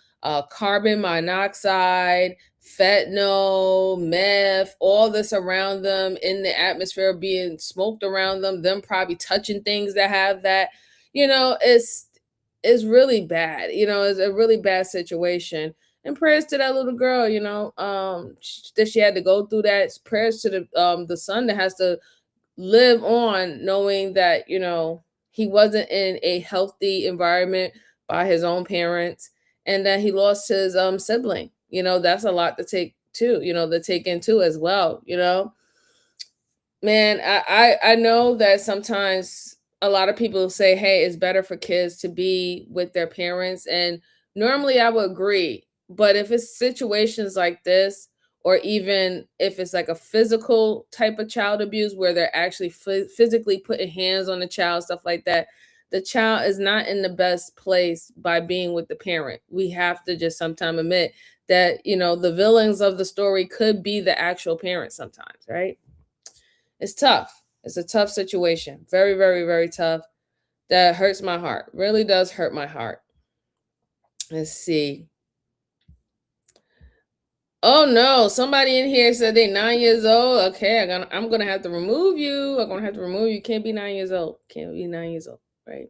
B: carbon monoxide, fentanyl, meth, all this around them in the atmosphere being smoked around them probably touching things that have that. It's really bad. It's a really bad situation. And prayers to that little girl, that she had to go through that. Prayers to the son that has to live on knowing that, he wasn't in a healthy environment by his own parents, and that he lost his sibling. That's a lot to take too, to take into as well. Man, I know that sometimes a lot of people say, hey, it's better for kids to be with their parents. And normally I would agree. But if it's situations like this, or even if it's like a physical type of child abuse where they're actually physically putting hands on the child, stuff like that, the child is not in the best place by being with the parent. We have to just sometimes admit that, the villains of the story could be the actual parent sometimes, right? It's tough. It's a tough situation. Very, very, very tough. That hurts my heart. Really does hurt my heart. Let's see. Oh no, somebody in here said they 9 years old. Okay, I'm gonna have to remove you. I'm gonna have to remove you. Can't be 9 years old. Can't be 9 years old, right?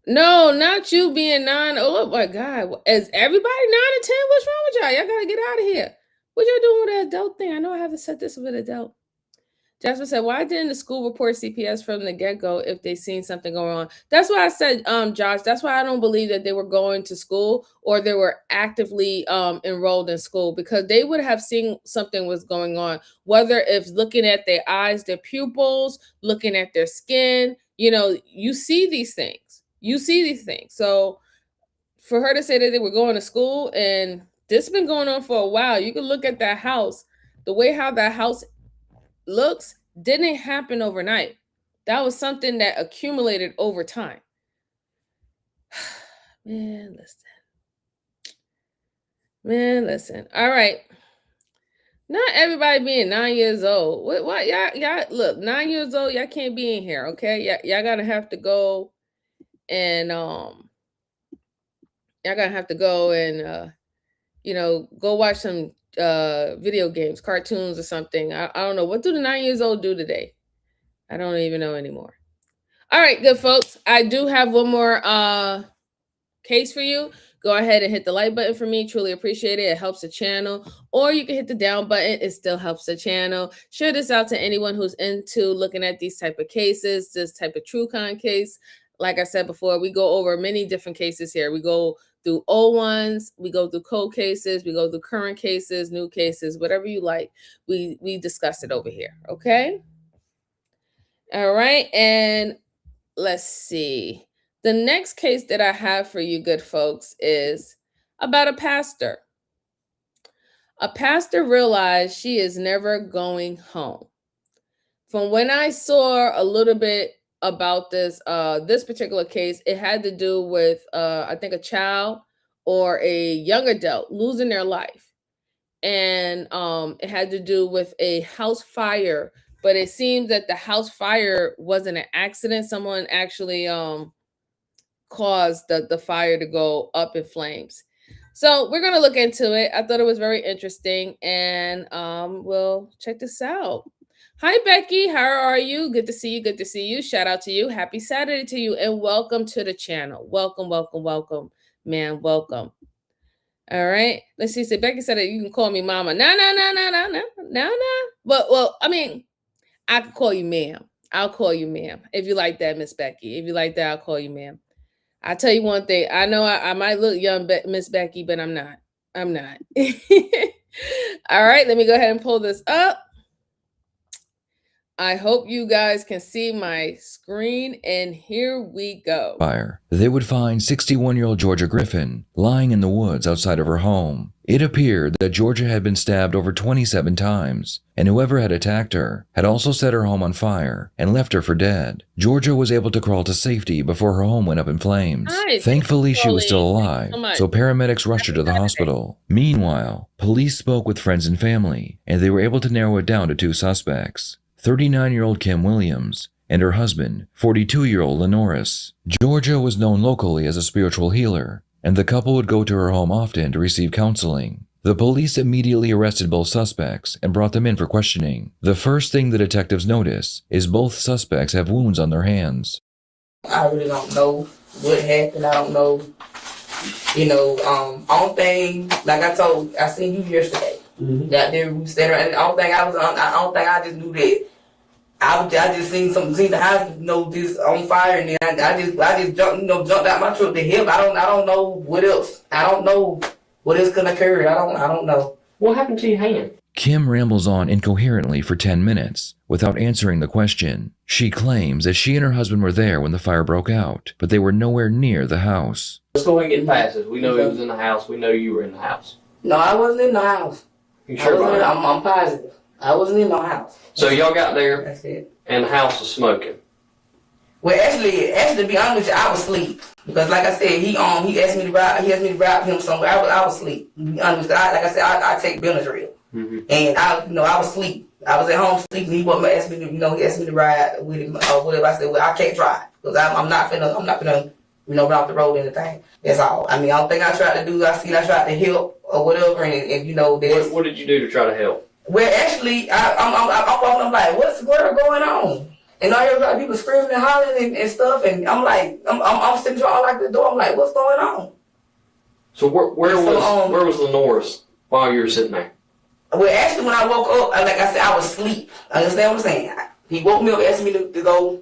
B: No, not you being 9. Oh my God. Is everybody 9 and 10? What's wrong with y'all? Y'all gotta get out of here. What y'all doing with that adult thing? I know I have to set this with adult. Jasper said, why didn't the school report CPS from the get-go if they seen something going on? That's why I said, Josh, that's why I don't believe that they were going to school or they were actively enrolled in school, because they would have seen something was going on, whether it's looking at their eyes, their pupils, looking at their skin. You see these things. So for her to say that they were going to school, and this has been going on for a while, you can look at that house, the way how that house looks didn't happen overnight. That was something that accumulated over time. Man, listen. All right. Not everybody being 9 years old. What y'all look, 9 years old, y'all can't be in here, okay? Y'all gotta have to go and go watch some video games, cartoons or something. I don't know. What do the 9 years old do today? I don't even know anymore. All right, good folks. I do have one more case for you. Go ahead and hit the like button for me. Truly appreciate it. It helps the channel. Or you can hit the down button. It still helps the channel. Share this out to anyone who's into looking at these type of cases, this type of true crime case. Like I said before, we go over many different cases here. We go through old ones, we go through cold cases, we go through current cases, new cases, whatever you like. We discuss it over here. Okay. All right. And let's see. The next case that I have for you, good folks, is about a pastor. A pastor realized she is never going home. From when I saw a little bit about this particular case, it had to do with I think a child or a young adult losing their life. And it had to do with a house fire, but it seems that the house fire wasn't an accident. Someone actually caused the fire to go up in flames. So we're gonna look into it. I thought it was very interesting, and we'll check this out. Hi Becky, how are you? Good to see you. Good to see you. Shout out to you. Happy Saturday to you, and welcome to the channel. Welcome, welcome, welcome, man. Welcome. All right. Let's see. So Becky said that you can call me mama. No, no, no, no, no, no, no, no. But well, I mean, I could call you ma'am. I'll call you ma'am if you like that, Miss Becky. If you like that, I'll call you ma'am. I'll tell you one thing. I know I might look young, Miss Becky, but I'm not. I'm not. All right, let me go ahead and pull this up. I hope you guys can see my screen, and here we go.
C: Fire. They would find 61-year-old Georgia Griffin lying in the woods outside of her home. It appeared that Georgia had been stabbed over 27 times, and whoever had attacked her had also set her home on fire and left her for dead. Georgia was able to crawl to safety before her home went up in flames.
B: Nice.
C: Thankfully, she was still alive,
B: so much.
C: so paramedics rushed her to the hospital. Meanwhile, police spoke with friends and family, and they were able to narrow it down to two suspects: 39-year-old Kim Williams and her husband, 42-year-old Lenoris. Georgia was known locally as a spiritual healer, and the couple would go to her home often to receive counseling. The police immediately arrested both suspects and brought them in for questioning. The first thing the detectives notice is both suspects have wounds on their hands.
H: I really don't know what happened. I don't know. Only thing, like I seen you yesterday. That there we stayed around. And the only thing I just knew that I just seen the house, this on fire, and then I just jumped out my truck to help. I don't know what else. I don't know what else could occur. I don't know.
I: What happened to your hand?
C: Kim rambles on incoherently for 10 minutes without answering the question. She claims that she and her husband were there when the fire broke out, but they were nowhere near the house.
I: Let's go ahead and get past this. We know he was in the house. We know you were in the house.
H: No, I wasn't in the house.
I: You sure about that?
H: I'm positive. I wasn't in the house.
I: So y'all got there,
H: That's it.
I: and the house was smoking.
H: Well, actually, to be honest with you, I was asleep because, like I said, he asked me to ride him somewhere. I was asleep. To be honest with you, like I said, I take Benadryl, and I was asleep. I was at home sleeping. He wasn't asked me to, he asked me to ride with him or whatever. I said, well, I can't drive because I'm not finna, run off the road or anything. That's all. I mean, I don't think I tried to do. I tried to help or whatever, and
I: What did you do to try to help?
H: Well, actually, I'm walking. I'm like, what's going on? And I hear people screaming and hollering and stuff, and I'm like, I'm sitting all like the door. I'm like, what's going on?
I: So where was Lenoris while you were sitting there?
H: Well, actually, when I woke up, like I said, I was asleep. Understand what I'm saying? He woke me up, asked me to go.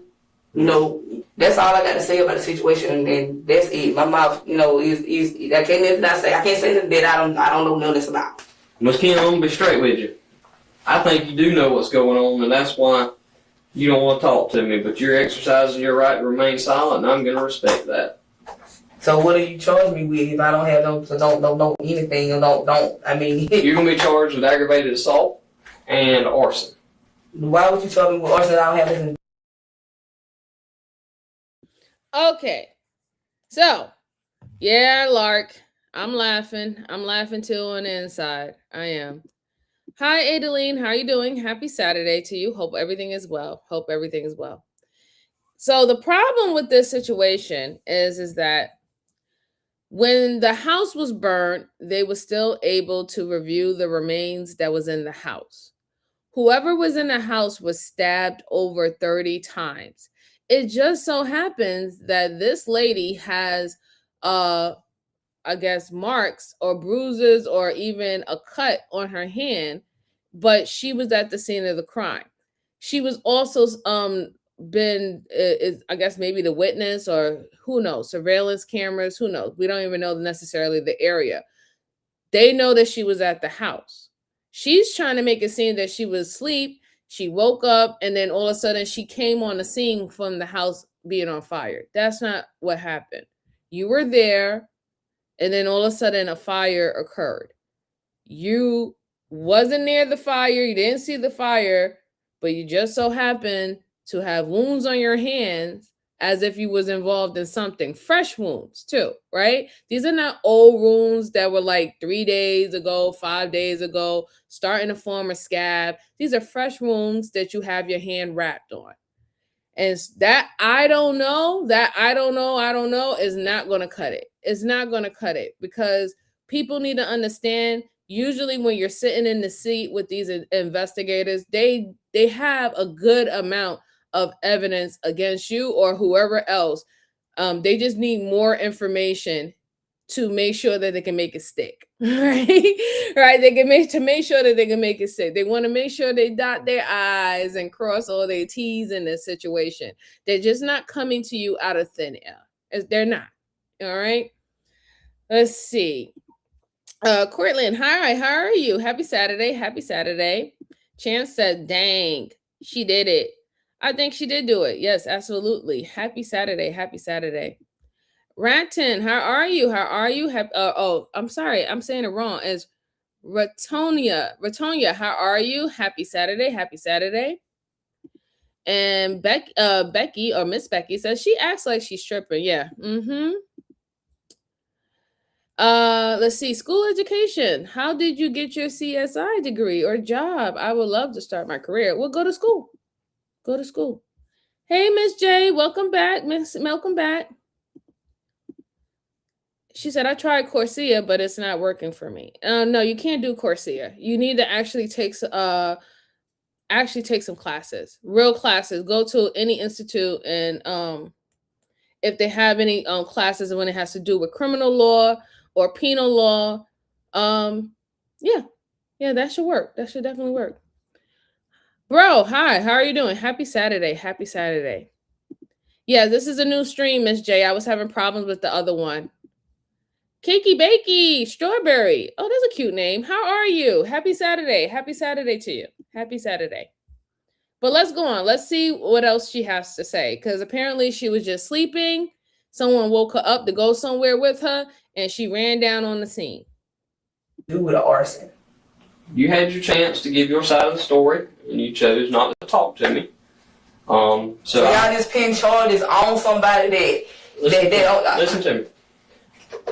H: That's all I got to say about the situation, and that's it. My mouth, is I can't say nothing that I don't know nothing about.
I: Miss Kim, I'm gonna be straight with you. I think you do know what's going on, and that's why you don't want to talk to me. But you're exercising your right to remain silent, and I'm gonna respect that.
H: So what do you charge me with if I don't have no anything or don't? I mean,
I: You're gonna be charged with aggravated assault and arson.
H: Why would you charge me with arson? I don't have anything.
B: Okay. So, yeah, Lark. I'm laughing. I'm laughing too on the inside. I am. Hi, Adeline. How are you doing? Happy Saturday to you. Hope everything is well. Hope everything is well. So the problem with this situation is that when the house was burnt, they were still able to review the remains that was in the house. Whoever was in the house was stabbed over 30 times. It just so happens that this lady has I guess marks or bruises or even a cut on her hand, but she was at the scene of the crime. She was also been I guess maybe the witness, or who knows, surveillance cameras, who knows. We don't even know necessarily the area. They know that she was at the house. She's trying to make it seem that she was asleep. She woke up and then all of a sudden she came on the scene from the house being on fire. That's not what happened. You were there. and then all of a sudden a fire occurred. You wasn't near the fire, you didn't see the fire, but you just so happened to have wounds on your hands as if you was involved in something. Fresh wounds too, right? These are not old wounds that were like 3 days ago, 5 days ago, starting to form a scab. These are fresh wounds that you have your hand wrapped on. And that I don't know is not going to cut it. It's not going to cut it, because people need to understand, usually when you're sitting in the seat with these investigators, they have a good amount of evidence against you or whoever else. They just need more information to make sure that they can make it stick, right? Right? They can make sure that they can make it stick. They want to make sure they dot their I's and cross all their T's in this situation. They're just not coming to you out of thin air. They're not. All right. Let's see. Cortland, hi, how are you? Happy Saturday. Happy Saturday. Chance said, dang, she did it. I think she did do it. Yes, absolutely. Happy Saturday. Happy Saturday. Ranton, how are you? How are you? I'm sorry. I'm saying it wrong. It's Ratonia. Ratonia, how are you? Happy Saturday. Happy Saturday. And Becky or Miss Becky says she acts like she's stripping. Yeah. Mm-hmm. Let's see. School education. How did you get your CSI degree or job? I would love to start my career. Well, go to school. Go to school. Hey, Miss J, welcome back. Welcome back. She said, I tried Coursera, but it's not working for me. No, you can't do Coursera. You need to actually take some classes, real classes. Go to any institute, and if they have any classes when it has to do with criminal law or penal law, yeah, that should work. That should definitely work. Bro, hi, how are you doing? Happy Saturday. Happy Saturday. Yeah, this is a new stream, Miss J. I was having problems with the other one. Cakey Bakey, Strawberry. Oh, that's a cute name. How are you? Happy Saturday. Happy Saturday to you. Happy Saturday. But let's go on. Let's see what else she has to say, because apparently she was just sleeping. Someone woke her up to go somewhere with her, and she ran down on the scene.
H: Do with an arson.
I: You had your chance to give your side of the story, and you chose not to talk to me. So
H: y'all just pin charges on somebody that
I: listen to me.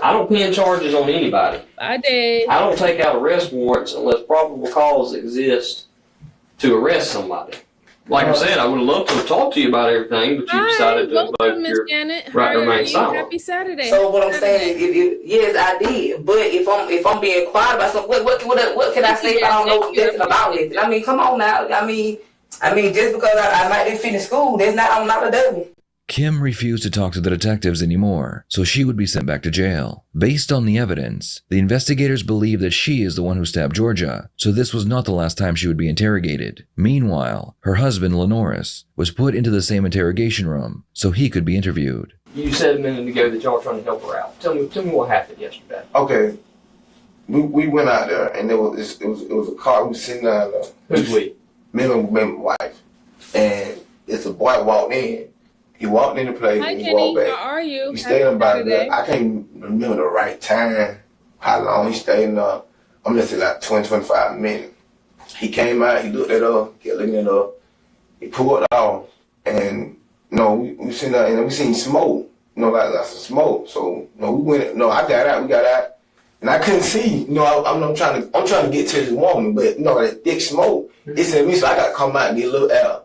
I: I don't pin charges on anybody.
B: I did.
I: I don't take out arrest warrants unless probable cause exists to arrest somebody. Like I said, I would have loved to have talked to you about everything, but you decided to vote your right to remain silent.
B: Happy Saturday.
H: So what I'm saying is, yes, I did. But if I'm being quiet about something, what can I say if I don't know nothing about it? I mean, come on now. I mean, just because I might didn't finish school, I'm not a devil.
C: Kim refused to talk to the detectives anymore, so she would be sent back to jail. Based on the evidence, the investigators believe that she is the one who stabbed Georgia, so this was not the last time she would be interrogated. Meanwhile, her husband, Lenoris, was put into the same interrogation room, so he could be interviewed.
I: You said a minute ago that y'all were trying to help her out. Tell me what happened yesterday.
J: Okay, we went out there, and it was a car. We was sitting down there.
I: Who's we?
J: Me and my wife, and it's a boy walked in. He walked in the place.
B: Hi,
J: and he
B: Kenny.
J: walked back.
B: How are you?
J: He stayed about there. I can't remember the right time, how long he stayed in there. I'm gonna say like 20, 25 minutes. He came out, he looked at us, kept looking at us. He pulled off, and we sitting there, and we seen smoke, like some smoke. So we went. I got out. We got out, and I couldn't see. I'm trying to get to this woman, but that thick smoke. It's in me, so I got to come out and get a little air.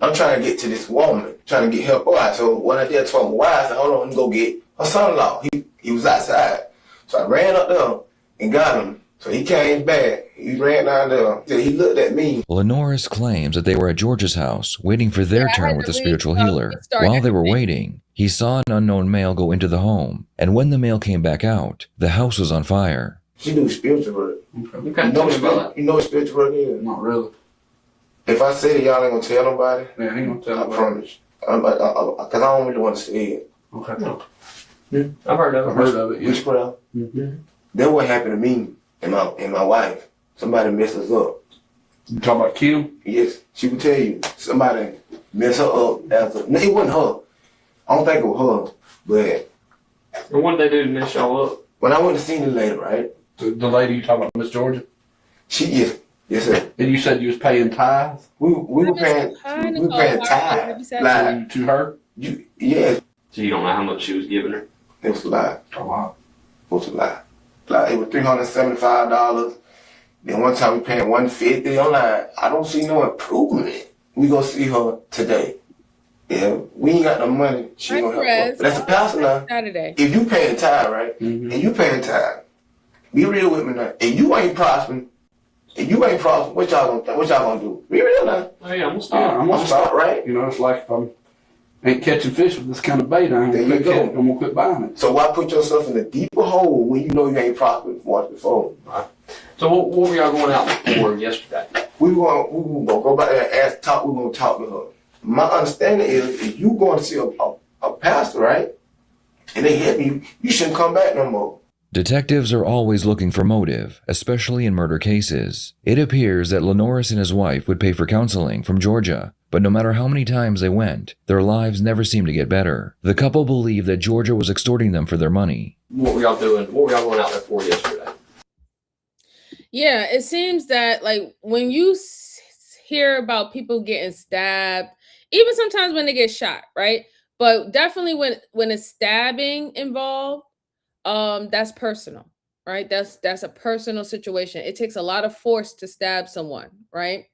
J: I'm trying to get to this woman, trying to get help out. So when I did, I told my wife, I said, hold on, let me go get her son-in-law. He was outside. So I ran up there and got him. So he came back. He ran down there. He looked at me.
C: Lenoris claims that they were at George's house, waiting for their turn with the spiritual healer. While they were waiting, he saw an unknown male go into the home, and when the male came back out, the house was on fire.
J: She knew spiritual work.
I: Okay.
J: You know what spiritual work is?
I: Not really.
J: If I say that, y'all ain't gonna tell nobody.
I: Yeah, I ain't gonna tell nobody.
J: I promise. Because I don't really want to say it.
I: Okay. No. Yeah, I've heard of it.
J: Which prayer?
I: Mm-hmm.
J: That what happened to me and my wife. Somebody messed us up.
I: You talking about Kim?
J: Yes, she would tell you. Somebody messed her up. No, it wasn't her. I don't think it was her. But
I: and what did they do to mess y'all up?
J: when I went to see the lady, right?
K: The lady you talking about, Miss Georgia?
J: Yes, sir.
K: And you said you was paying tithes?
J: We were paying tithes. Like,
K: to her?
J: Yes.
I: So you don't know how much she was giving her?
J: It was a lot.
K: Oh, wow.
J: It was a lot. Like, it was $375. Then one time we paid $150. I'm like, I don't see no improvement. We gonna see her today. Yeah, we ain't got no money. She gonna help us. That's a pastor now.
B: Saturday.
J: If you paying tithe, right?
K: Mm-hmm.
J: And you paying tithe, be real with me now. If you ain't prospering, what y'all gonna do? Be real now.
I: Oh yeah, I'm gonna
J: stop, right?
K: You know, it's like if I'm ain't catching fish with this kind of bait, I'm gonna quit buying it.
J: So why put yourself in a deeper hole when you know you ain't prospered once before?
I: Right. So what were y'all going out for yesterday?
J: We gonna go back there and we're gonna talk to her. My understanding is if you going to see a pastor, right? And they help you, you shouldn't come back no more.
C: Detectives are always looking for motive, especially in murder cases. It appears that Lenoris and his wife would pay for counseling from Georgia, but no matter how many times they went, their lives never seemed to get better. The couple believed that Georgia was extorting them for their money.
I: What were y'all doing? What were y'all going out there for yesterday?
B: Yeah, it seems that like when you hear about people getting stabbed, even sometimes when they get shot, right? But definitely when it's stabbing involved, that's personal, right? That's a personal situation. It takes a lot of force to stab someone, right?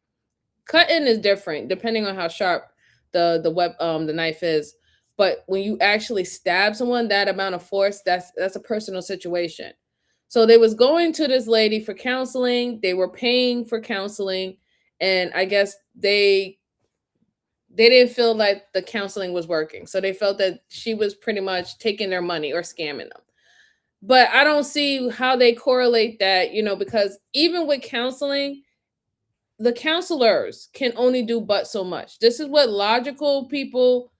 B: Cutting is different depending on how sharp the knife is. But when you actually stab someone, that amount of force, that's a personal situation. So they was going to this lady for counseling. They were paying for counseling, and I guess they didn't feel like the counseling was working. So they felt that she was pretty much taking their money or scamming them. But I don't see how they correlate that, because even with counseling, the counselors can only do but so much. This is what logical people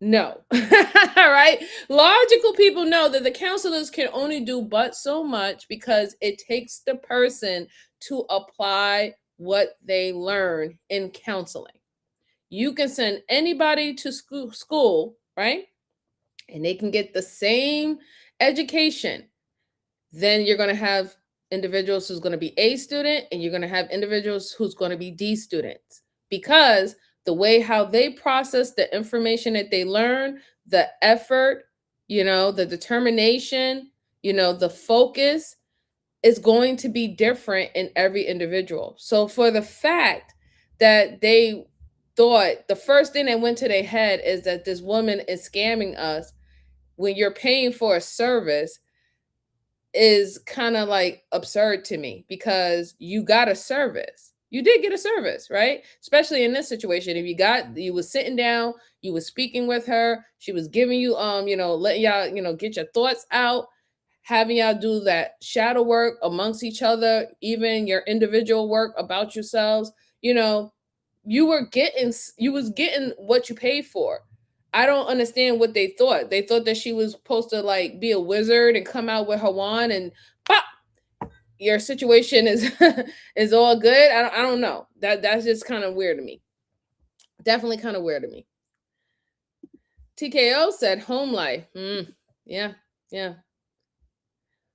B: know, right? Logical people know that the counselors can only do but so much because it takes the person to apply what they learn in counseling. You can send anybody to school, right? And they can get the same education. Then you're going to have individuals who's going to be A student, and you're going to have individuals who's going to be D students, because the way how they process the information that they learn, the effort, the determination, the focus is going to be different in every individual. So for the fact that they thought, the first thing that went to their head is that this woman is scamming us when you're paying for a service, is kind of like absurd to me, because you got a service. You did get a service, right? Especially in this situation. If you was sitting down, you was speaking with her, she was giving you, letting y'all, get your thoughts out, having y'all do that shadow work amongst each other, even your individual work about yourselves, you was getting what you paid for. I don't understand what they thought. They thought that she was supposed to like be a wizard and come out with her wand and pop, your situation is is all good. I don't know. That's just kind of weird to me. Definitely kind of weird to me. TKO said home life. Yeah.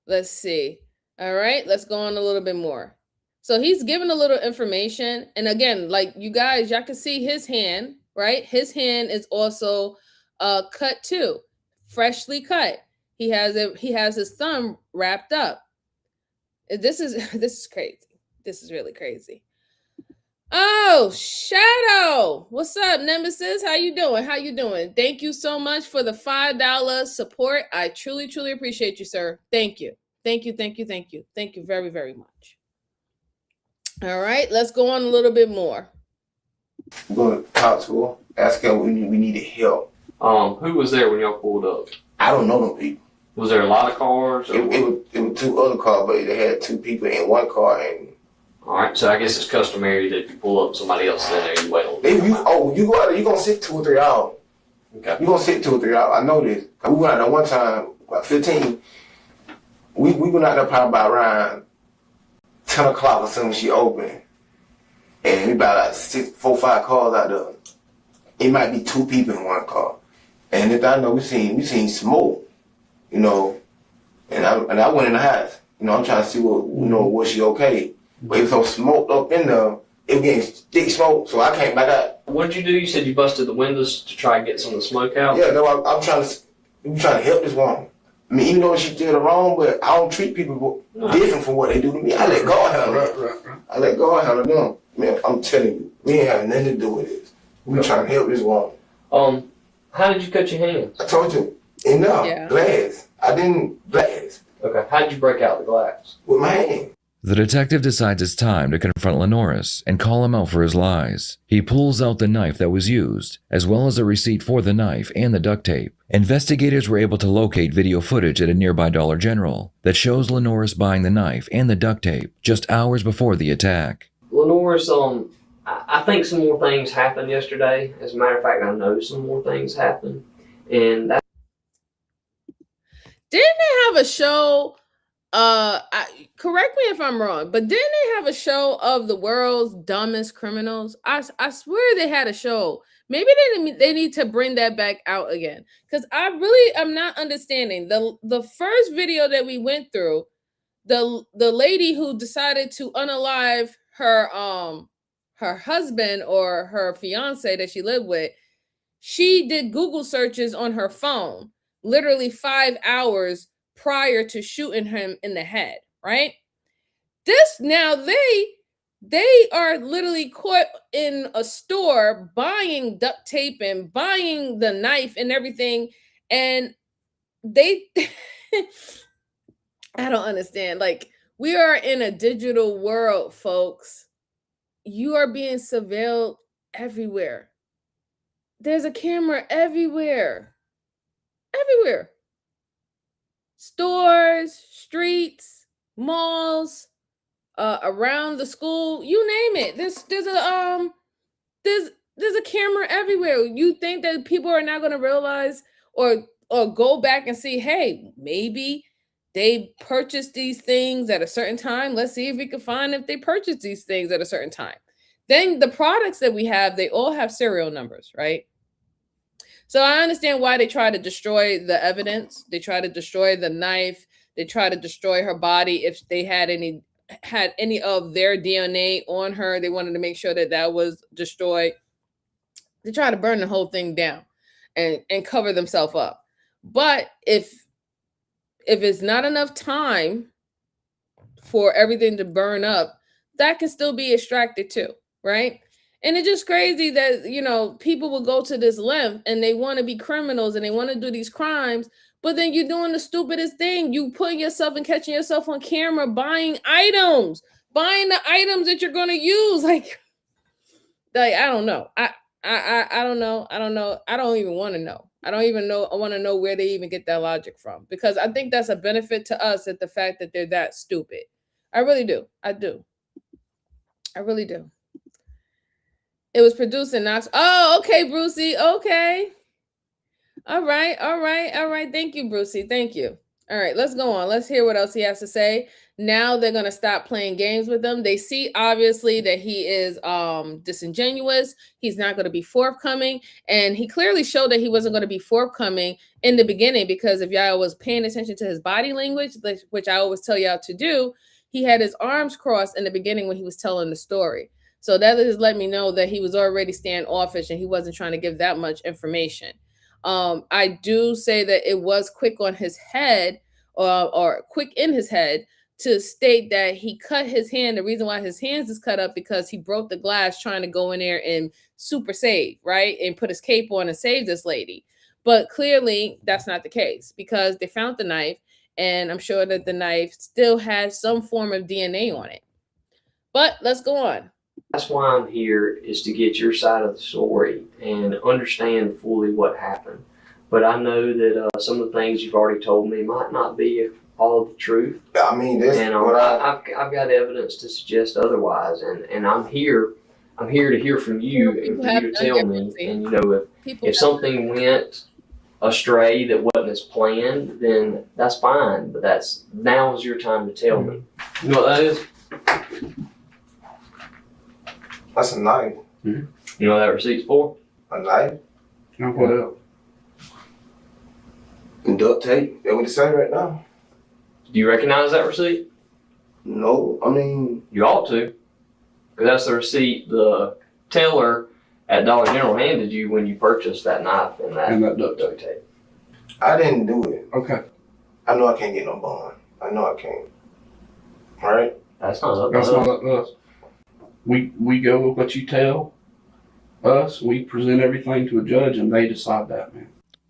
B: Let's see. All right, let's go on a little bit more. So he's given a little information. And again, like you guys, y'all can see his hand, right? His hand is also cut too, freshly cut. He has his thumb wrapped up. This is crazy. This is really crazy. Oh, Shadow. What's up, Nemesis? How you doing? Thank you so much for the $5 support. I truly, truly appreciate you, sir. Thank you. Thank you very, very much. All right, let's go on a little bit more.
J: We're going to talk to her, ask her we needed help.
I: Who was there when y'all pulled up?
J: I don't know them people.
I: Was there a lot of cars?
J: It was two other cars, but they had two people in one car. And
I: all right, so I guess it's customary that if you pull up somebody else in there, you wait on
J: them. You go out there, you're going to sit 2 or 3 hours.
I: Okay.
J: You're going to sit 2 or 3 hours. I know this. We went out there one time, about 15. We went out there probably about around 10 o'clock or something she opened. And we about like 4 or 5 cars out there. It might be 2 people in one car. And if I know we seen smoke, And I went in the house. You know, I'm trying to see was she okay? But it was so smoked up in there, it was getting thick smoke, so I came back out.
I: What did you do? You said you busted the windows to try and get some of the smoke out?
J: Yeah, no, I'm trying to help this woman. I mean, even though she did it wrong, but I don't treat people different from what they do to me. I let God handle it. I let God handle them. Man, I'm telling you, we ain't have nothing to do with this. We trying to help this woman.
I: How did you cut your hands?
J: I told you, glass. I didn't glass.
I: Okay, how did you break out the glass?
J: With my hand.
C: The detective decides it's time to confront Lenoris and call him out for his lies. He pulls out the knife that was used, as well as a receipt for the knife and the duct tape. Investigators were able to locate video footage at a nearby Dollar General that shows Lenoris buying the knife and the duct tape just hours before the attack.
I: Lenoris, I think some more things happened yesterday. As a matter of fact, I know some more things happened. And that...
B: Didn't they have a show? Correct me if I'm wrong, but didn't they have a show of the world's dumbest criminals? I swear they had a show. Maybe they need to bring that back out again, because I really am not understanding the first video that we went through. The lady who decided to unalive her husband or her fiance that she lived with, she did Google searches on her phone literally 5 hours prior to shooting him in the head, right? Now they are literally caught in a store buying duct tape and buying the knife and everything, and they I don't understand. Like, we are in a digital world, folks. You are being surveilled everywhere. There's a camera everywhere. Everywhere. Stores, streets, malls, around the school, you name it. There's a camera everywhere. You think that people are not going to realize or go back and see, hey, maybe they purchased these things at a certain time. Let's see if we can find if they purchased these things at a certain time. Then the products that we have, they all have serial numbers, right? So I understand why they try to destroy the evidence. They try to destroy the knife. They try to destroy her body if they had any of their DNA on her. They wanted to make sure that was destroyed. They try to burn the whole thing down and cover themselves up. But if it's not enough time for everything to burn up, that can still be extracted too, right? And it's just crazy that, people will go to this length and they want to be criminals and they want to do these crimes, but then you're doing the stupidest thing. You putting yourself and catching yourself on camera buying the items that you're going to use. Like, I don't know. I don't know. I don't know. I don't even want to know. I don't even know. I want to know where they even get that logic from, because I think that's a benefit to us, at the fact that they're that stupid. I really do. I do. I really do. It was produced in Knox. Oh, okay, Brucey. Okay. All right. Thank you, Brucey. Thank you. All right, let's go on. Let's hear what else he has to say. Now they're going to stop playing games with him. They see, obviously, that he is disingenuous. He's not going to be forthcoming. And he clearly showed that he wasn't going to be forthcoming in the beginning, because if y'all was paying attention to his body language, which I always tell y'all to do, he had his arms crossed in the beginning when he was telling the story. So that just let me know that he was already standoffish and he wasn't trying to give that much information. I do say that it was quick on his head, or quick in his head, to state that he cut his hand. The reason why his hands is cut up because he broke the glass trying to go in there and super save, right? And put his cape on and save this lady. But clearly that's not the case, because they found the knife, and I'm sure that the knife still has some form of DNA on it. But let's go on.
I: That's why I'm here, is to get your side of the story and understand fully what happened. But I know that some of the things you've already told me might not be all the truth.
J: I mean,
I: I've got evidence to suggest otherwise, and I'm here to hear from you and for you to tell me. And if something went astray that wasn't as planned, then that's fine. But now is your time to tell me. You know what that is?
J: That's a knife.
I: Mm-hmm. You know what that receipt's for?
J: A knife?
K: And what else?
J: And duct tape. That's what it say right now.
I: Do you recognize that receipt?
J: No, I mean...
I: You ought to. Because that's the receipt the teller at Dollar General handed you when you purchased that knife and that duct tape.
J: I didn't do it.
K: Okay.
J: I know I can't get no bond. I know I can't. All right?
I: That's not up
K: That's not up to us. We go with what you tell us. We present everything to a judge, and they decide that, man.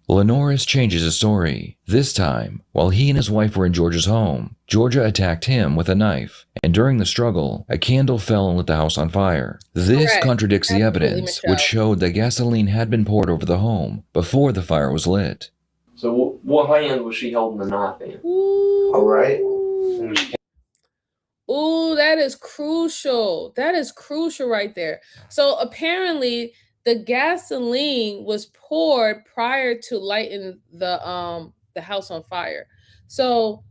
C: Lenoris changes his story. This time, while he and his wife were in Georgia's home, Georgia attacked him with a knife, and during the struggle, a candle fell and lit the house on fire. This contradicts the evidence, which showed that gasoline had been poured over the home before the fire was lit.
I: So what hand was she holding the knife in?
J: All right.
B: Ooh, that is crucial. That is crucial right there. So apparently the gasoline was poured prior to lighting the house on fire. So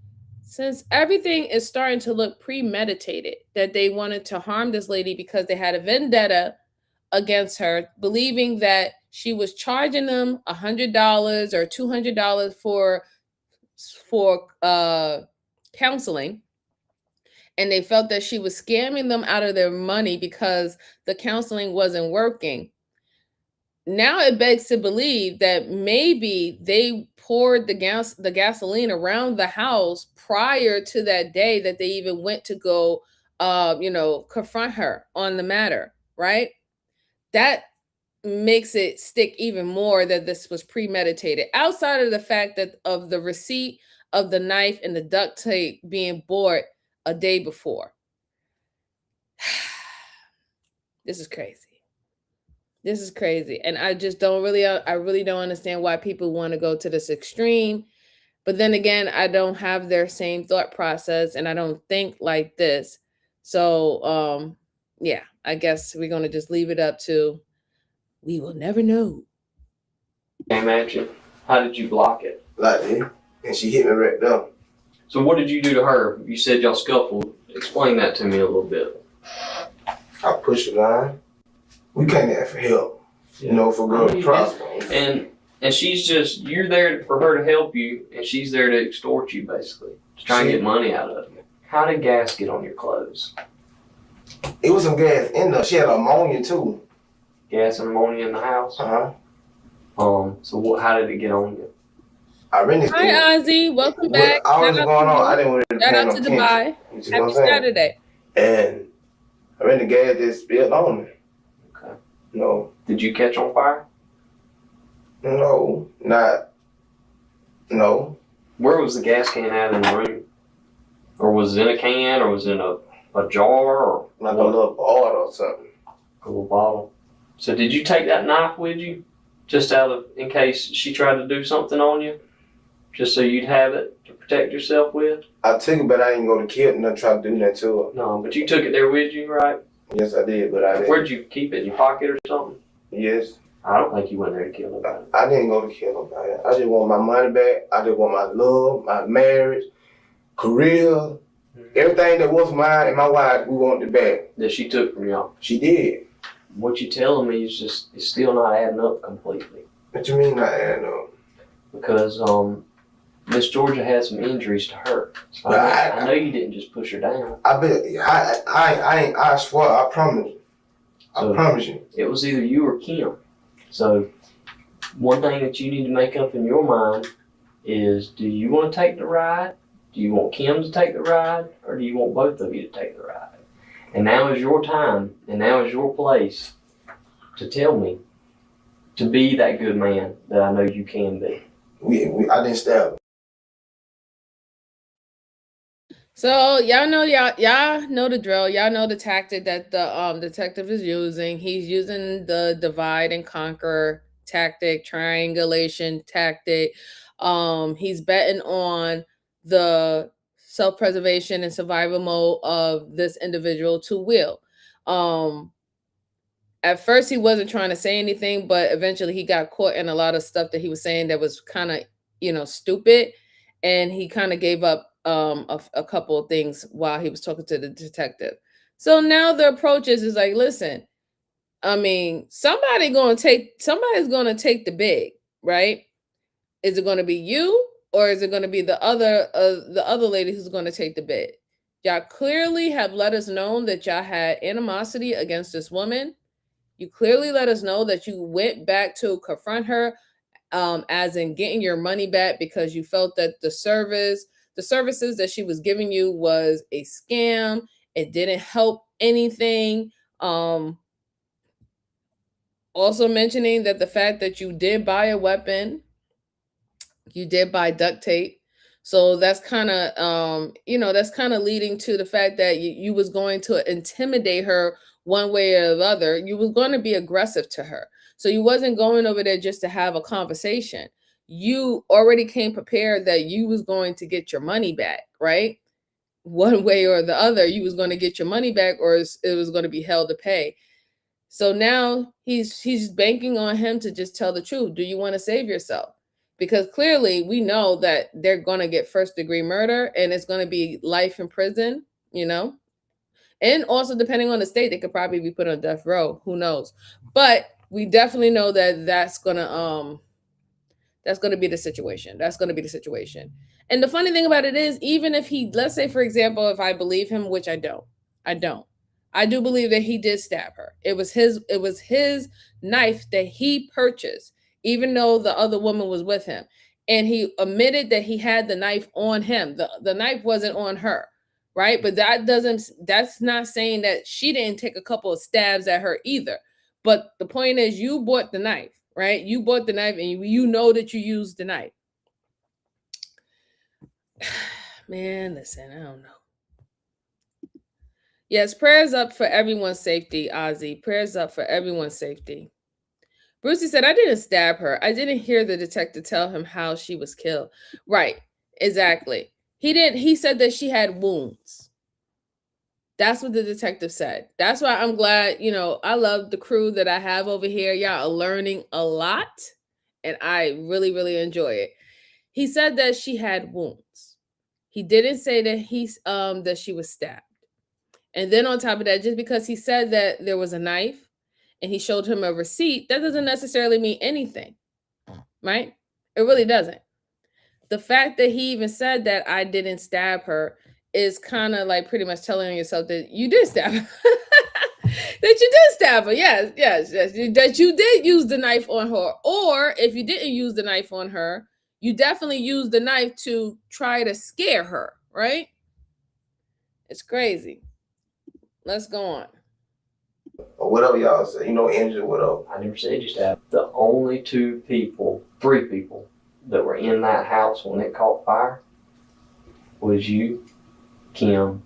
B: since everything is starting to look premeditated, that they wanted to harm this lady because they had a vendetta against her, believing that she was charging them $100 or $200 for counseling, and they felt that she was scamming them out of their money because the counseling wasn't working. Now it begs to believe that maybe they poured the gasoline around the house prior to that day that they even went to go confront her on the matter, right? That makes it stick even more that this was premeditated. Outside of the fact that of the receipt of the knife and the duct tape being bought a day before. This is crazy. This is crazy. And I just don't really, I really don't understand why people want to go to this extreme. But then again, I don't have their same thought process and I don't think like this. So, yeah, I guess we're going to just leave it up to, we will never know.
I: Came at you. How did you block it?
J: Like that. And she hit me right there.
I: So what did you do to her? You said y'all scuffled. Explain that to me a little bit.
J: I pushed the line. We can't ask for help. You know, for girl to prosper.
I: And she's just, you're there for her to help you, and she's there to extort you, basically. To try and get money out of you. How did gas get on your clothes?
J: It was some gas in there. She had ammonia, too.
I: Gas and ammonia in the house?
J: Uh-huh.
I: So how did it get on you?
J: I rented.
B: Hi, Ozzy. Welcome back.
J: All was going on, I didn't want to
B: shout out to Dubai. Happy Saturday.
J: And I rented gas just spilled on me.
I: Okay.
J: No.
I: Did you catch on fire?
J: No.
I: Where was the gas can at in the room? Or was it in a can, or was it in a jar, or
J: like a little bottle or something?
I: A little bottle. So did you take that knife with you? Just in case she tried to do something on you? Just so you'd have it to protect yourself with?
J: I took it, but I didn't go to kill and try to do that to her.
I: No, but you took it there with you, right?
J: Yes, I did, but I didn't.
I: Where'd you keep it? In your pocket or something?
J: Yes.
I: I don't think you went there to kill nobody.
J: I didn't go to kill nobody. I just want my money back. I just want my love, my marriage, career, everything that was mine and my wife, we want it back.
I: That she took from y'all?
J: She did.
I: What you telling me is just, it's still not adding up completely.
J: What you mean not adding up?
I: Because Miss Georgia had some injuries to her. So I know you didn't just push her down.
J: I swear, I promise. I promise you.
I: It was either you or Kim. So one thing that you need to make up in your mind is, do you want to take the ride? Do you want Kim to take the ride? Or do you want both of you to take the ride? And now is your time, and now is your place to tell me, to be that good man that I know you can be.
J: I didn't stab her.
B: So y'all know the drill. Y'all know the tactic that the detective is using. He's using the divide and conquer tactic, triangulation tactic. He's betting on the self-preservation and survival mode of this individual to will. At first he wasn't trying to say anything, but eventually he got caught in a lot of stuff that he was saying that was kind of, stupid. And he kind of gave up a couple of things while he was talking to the detective. So now the approach is like, listen, I mean, somebody's going to take the big, right? Is it going to be you, or is it going to be the other lady who's going to take the bait? Y'all clearly have let us know that y'all had animosity against this woman. You clearly let us know that you went back to confront her, as in getting your money back because you felt that the services that she was giving you was a scam. It didn't help anything. Also mentioning that the fact that you did buy a weapon, you did buy duct tape. So that's kind of that's kind of leading to the fact that you was going to intimidate her one way or the other. You was going to be aggressive to her. So you wasn't going over there just to have a conversation. You already came prepared that you was going to get your money back, right? One way or the other, you was going to get your money back, or it was going to be hell to pay. So now he's banking on him to just tell the truth. Do you want to save yourself? Because clearly we know that they're going to get first degree murder and it's going to be life in prison, and also depending on the state, they could probably be put on death row. Who knows? But we definitely know that that's going to be the situation. That's going to be the situation. And the funny thing about it is, even if he, let's say, for example, if I believe him, which I don't, I do believe that he did stab her. It was his knife that he purchased, even though the other woman was with him. And he admitted that he had the knife on him. The knife wasn't on her, right? But that's not saying that she didn't take a couple of stabs at her either. But the point is, you bought the knife, right? You bought the knife and you know that you used the knife. Man, listen, I don't know. Yes, prayers up for everyone's safety, Ozzy. Prayers up for everyone's safety. Brucey said, I didn't stab her. I didn't hear the detective tell him how she was killed. Right, exactly. He said that she had wounds. That's what the detective said. That's why I'm glad, I love the crew that I have over here. Y'all are learning a lot, and I really, really enjoy it. He said that she had wounds. He didn't say that that she was stabbed. And then on top of that, just because he said that there was a knife and he showed him a receipt, that doesn't necessarily mean anything, right? It really doesn't. The fact that he even said that I didn't stab her is kind of like pretty much telling yourself that you did stab her. That you did stab her. Yes. That you did use the knife on her. Or if you didn't use the knife on her, you definitely used the knife to try to scare her, right? It's crazy. Let's go on.
J: Or whatever y'all say, injured, whatever.
I: I never said you stabbed. The only three people that were in that house when it caught fire was you, Kim,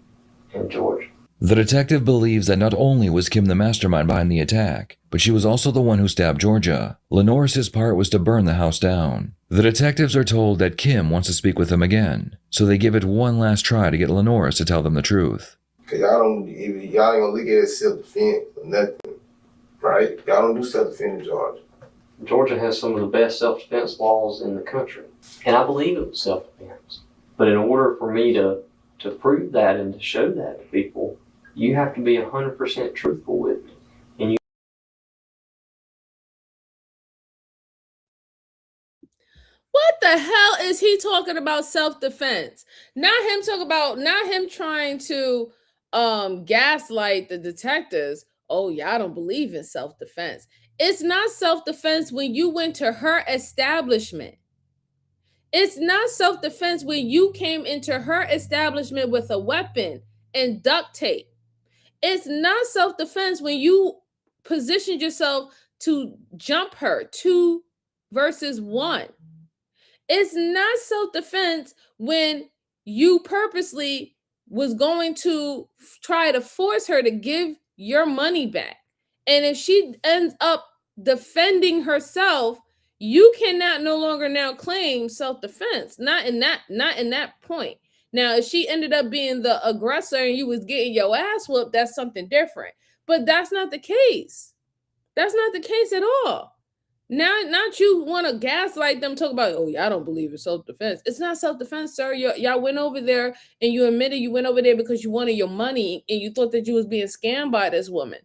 I: and George.
C: The detective believes that not only was Kim the mastermind behind the attack, but she was also the one who stabbed Georgia. Lenoris's part was to burn the house down. The detectives are told that Kim wants to speak with them again, so they give it one last try to get Lenoris to tell them the truth.
J: Cause y'all ain't gonna look at it as self-defense or nothing, right? Y'all don't do self-defense in Georgia.
I: Georgia has some of the best self-defense laws in the country, and I believe it was self-defense. But in order for me to prove that and to show that to people, you have to be 100% truthful with me. And
B: what the hell is he talking about self-defense? Not him trying to gaslight the detectives. Oh, y'all don't believe in self-defense. It's not self-defense when you went to her establishment. It's not self-defense when you came into her establishment with a weapon and duct tape. It's not self-defense when you positioned yourself to jump her 2 versus 1. It's not self-defense when you purposely was going to try to force her to give your money back. And if she ends up defending herself, you cannot no longer now claim self-defense. Not in that point. Now, if she ended up being the aggressor and you was getting your ass whooped, that's something different. But that's not the case. That's not the case at all. Now, not you want to gaslight them, talk about, oh, y'all don't believe in self-defense. It's not self-defense, sir. Y'all went over there and you admitted you went over there because you wanted your money and you thought that you was being scammed by this woman.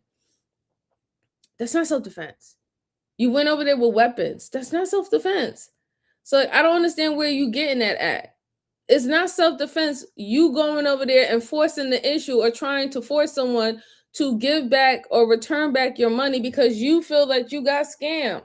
B: That's not self-defense. You went over there with weapons. That's not self-defense. So I don't understand where you getting that at. It's not self-defense. You going over there and forcing the issue or trying to force someone to give back or return back your money because you feel that you got scammed.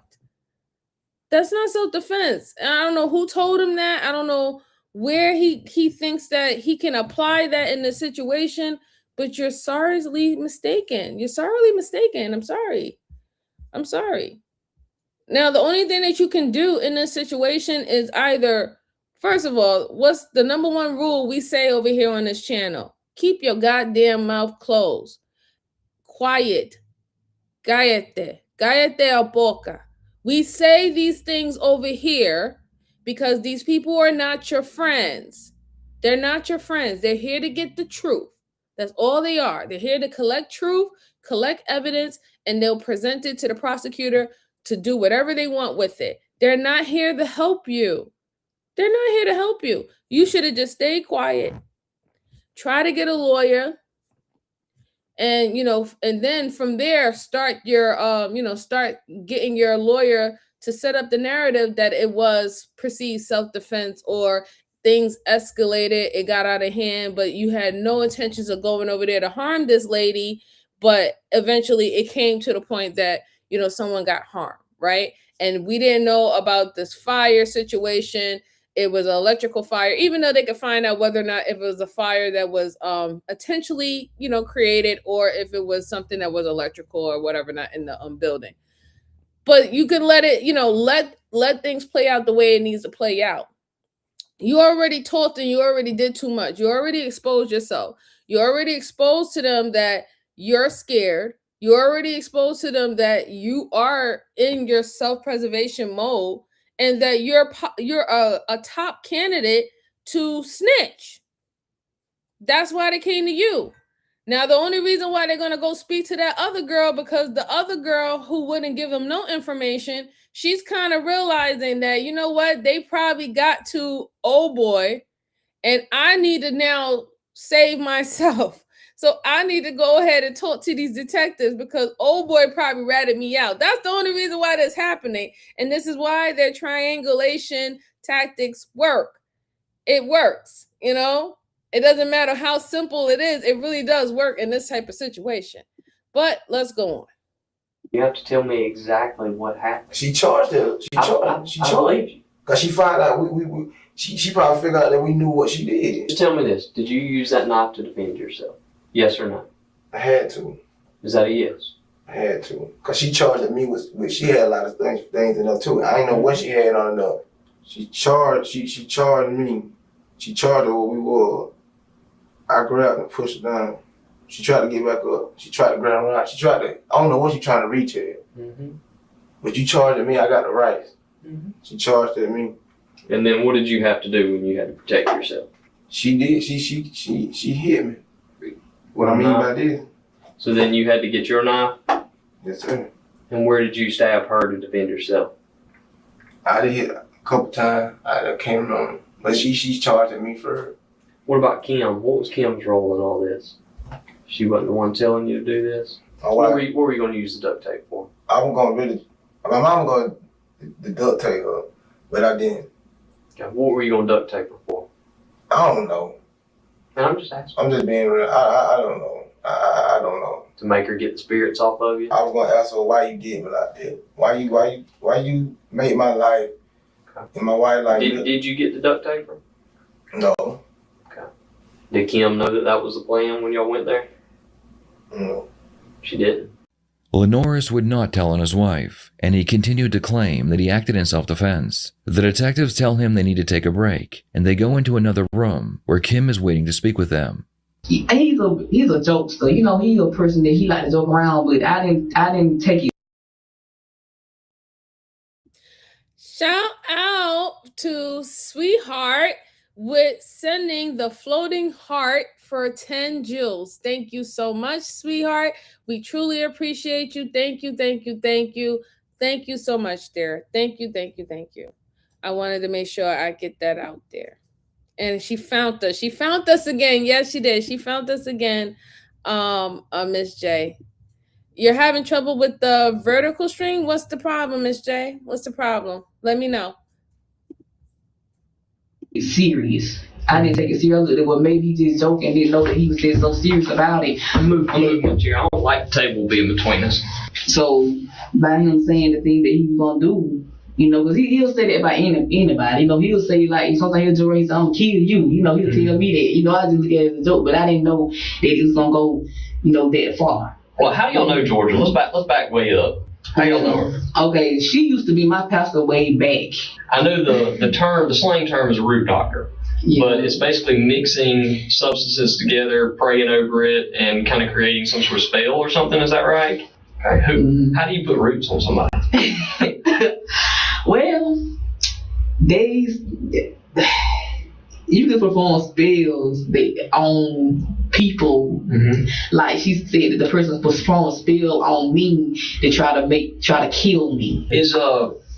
B: That's not self-defense. And I don't know who told him that. I don't know where he thinks that he can apply that in the situation, but you're sorely mistaken. You're sorely mistaken. I'm sorry. I'm sorry. Now, the only thing that you can do in this situation is either, first of all, what's the number one rule we say over here on this channel? Keep your goddamn mouth closed. Quiet. Cállate. Cállate a boca. We say these things over here because these people are not your friends. They're not your friends. They're here to get the truth. That's all they are. They're here to collect truth, collect evidence, and they'll present it to the prosecutor to do whatever they want with it. They're not here to help you. They're not here to help you. You should have just stayed quiet. Try to get a lawyer. And and then from there start your start getting your lawyer to set up the narrative that it was perceived self-defense or things escalated, it got out of hand, but you had no intentions of going over there to harm this lady, but eventually it came to the point that someone got harmed, right? And we didn't know about this fire situation. It was an electrical fire, even though they could find out whether or not if it was a fire that was intentionally, created, or if it was something that was electrical or whatever, not in the building. But you can let it, let things play out the way it needs to play out. You already talked and you already did too much. You already exposed yourself. You already exposed to them that you're scared. You already exposed to them that you are in your self-preservation mode, and that you're a top candidate to snitch. That's why they came to you. Now, the only reason why they're going to go speak to that other girl, because the other girl who wouldn't give them no information, she's kind of realizing that, you know what, they probably got to old boy, and I need to now save myself. So I need to go ahead and talk to these detectives because old boy probably ratted me out. That's the only reason why that's happening. And this is why their triangulation tactics work. It works, It doesn't matter how simple it is. It really does work in this type of situation. But let's go on.
I: You have to tell me exactly what happened.
J: She charged her.
I: I believe you.
J: Because she found out she probably figured out that we knew what she did.
I: Just tell me this. Did you use that knife to defend yourself? Yes or no?
J: I had to.
I: Is that a yes?
J: I had to. Because she charged me with she had a lot of things in her too. I didn't know what she had on her. She charged me. She charged her what we were. I grabbed and pushed her down. She tried to get back up. She tried to grab around. I don't know what she's trying to reach at.
I: Mm-hmm.
J: But you charged at me, I got the rights.
I: Mm-hmm.
J: She charged at me.
I: And then what did you have to do when you had to protect yourself?
J: She did. She hit me. What I mean by this.
I: So then you had to get your knife?
J: Yes, sir.
I: And where did you stab her to defend yourself?
J: I did hit a couple times. I can't remember. But she charged at me for her.
I: What about Kim? What was Kim's role in all this? She wasn't the one telling you to do this? What were you going to use the duct tape for?
J: I was going to really... My mom was going to duct tape her, but I didn't.
I: Okay, what were you going to duct tape her for?
J: I don't know.
I: And I'm just asking.
J: I'm just being real. I don't know. I don't know.
I: To make her get the spirits off of you?
J: I was going to ask her why you did me like that. Why you made my life and my wife like that?
I: Did you get the duct tape her?
J: No.
I: Okay. Did Kim know that was the plan when y'all went there?
J: No.
I: She didn't.
C: Lenoris would not tell on his wife, and he continued to claim that he acted in self-defense. The detectives tell him they need to take a break, and they go into another room where Kim is waiting to speak with them.
L: He's a jokester, he's a person that he like to joke around, but I didn't take it.
B: Shout out to Sweetheart with sending the floating heart for 10 jewels. Thank you so much, Sweetheart. We truly appreciate you. Thank you, thank you, thank you. Thank you so much, dear. Thank you, thank you, thank you. I wanted to make sure I get that out there. And she found us. She found us again. Yes, she did. She found us again, Miss J. You're having trouble with the vertical string? What's the problem, Miss J? What's the problem? Let me know.
L: It's serious. I didn't take it seriously. Well, maybe he just joking, didn't know that he was just so serious about it.
I: I'm moving here. I don't like the table being between us.
L: So by him saying the thing that he was gonna do, because he'll say that about anybody. He'll say like sometimes he'll say, "I'm gonna kill you." He'll tell me that. I just look at it as a joke, but I didn't know that it was gonna go, that far.
I: Well, how do y'all know Georgia? Let's back way up. How y'all know her?
L: Okay, she used to be my pastor way back.
I: I know the slang term is a root doctor. Yeah. But it's basically mixing substances together, praying over it, and kind of creating some sort of spell or something. Is that right? Okay. How do you put roots on somebody?
L: Well, you can perform spells on people. Mm-hmm. Like she said that the person performed a spell on me to try to kill me.
I: Is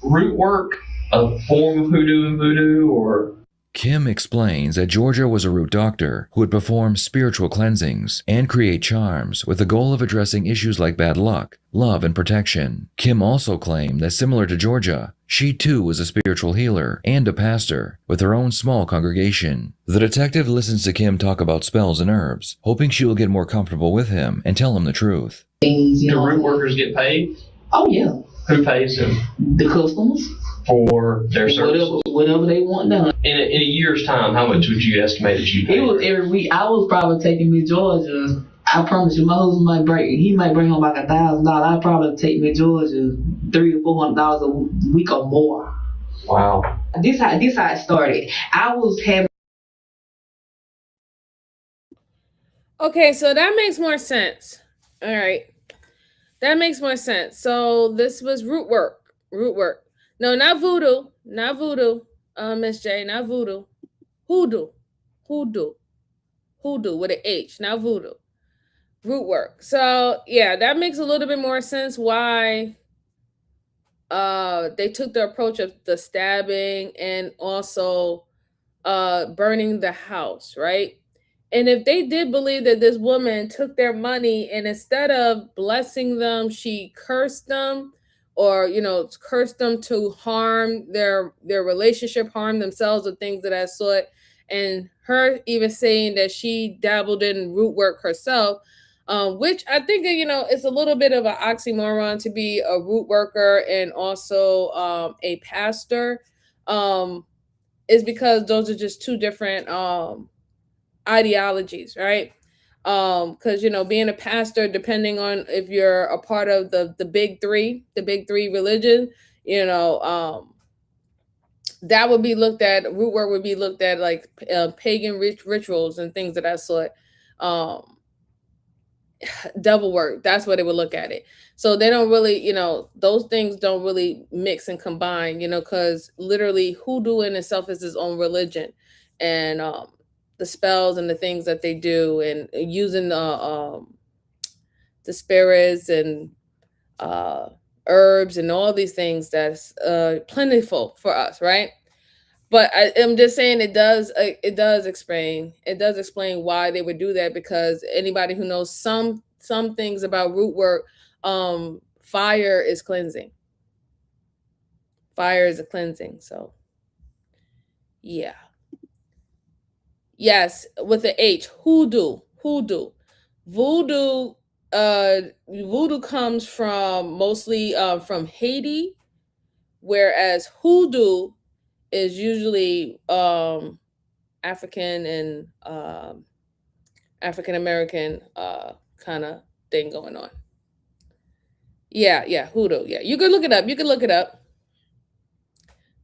I: root work a form of hoodoo and voodoo, or?
C: Kim explains that Georgia was a root doctor who would perform spiritual cleansings and create charms with the goal of addressing issues like bad luck, love, and protection. Kim also claimed that similar to Georgia, she too was a spiritual healer and a pastor with her own small congregation. The detective listens to Kim talk about spells and herbs, hoping she will get more comfortable with him and tell him the truth.
I: Do root workers get paid?
L: Oh yeah.
I: Who pays them?
L: The customers.
I: For their services?
L: Whatever they want done.
I: In a year's time, how much would you estimate that you paid?
L: It was every week. I was probably taking Miss Georgia. I promise you, my husband might bring home like $1,000. I'd probably take Miss Georgia $300 or $400 a week or more.
I: Wow.
L: This how it started. I was having.
B: Okay, so that makes more sense. All right. That makes more sense. So this was root work. No, not voodoo, Miss J, not voodoo. Hoodoo with an H, not voodoo. Root work. So yeah, that makes a little bit more sense why they took the approach of the stabbing and also burning the house, right? And if they did believe that this woman took their money and instead of blessing them, she cursed them, or cursed them to harm their relationship, harm themselves, or things of that sort. And her even saying that she dabbled in root work herself, which I think it's a little bit of an oxymoron to be a root worker and also a pastor, is because those are just two different ideologies, right? Because being a pastor, depending on if you're a part of the big three religion, that would be looked at. Root work would be looked at like pagan rituals and things of that sort. Devil work, that's what they would look at it. So they don't really, those things don't really mix and combine, because literally hoodoo in itself is its own religion, and the spells and the things that they do, and using the spirits and herbs and all these things that's plentiful for us, right? But I'm just saying it does explain why they would do that, because anybody who knows some things about root work, fire is cleansing. Fire is a cleansing. So yeah. Yes, with the H, hoodoo. Voodoo comes from mostly from Haiti, whereas hoodoo is usually African and African American kind of thing going on. Yeah, hoodoo. Yeah, you can look it up.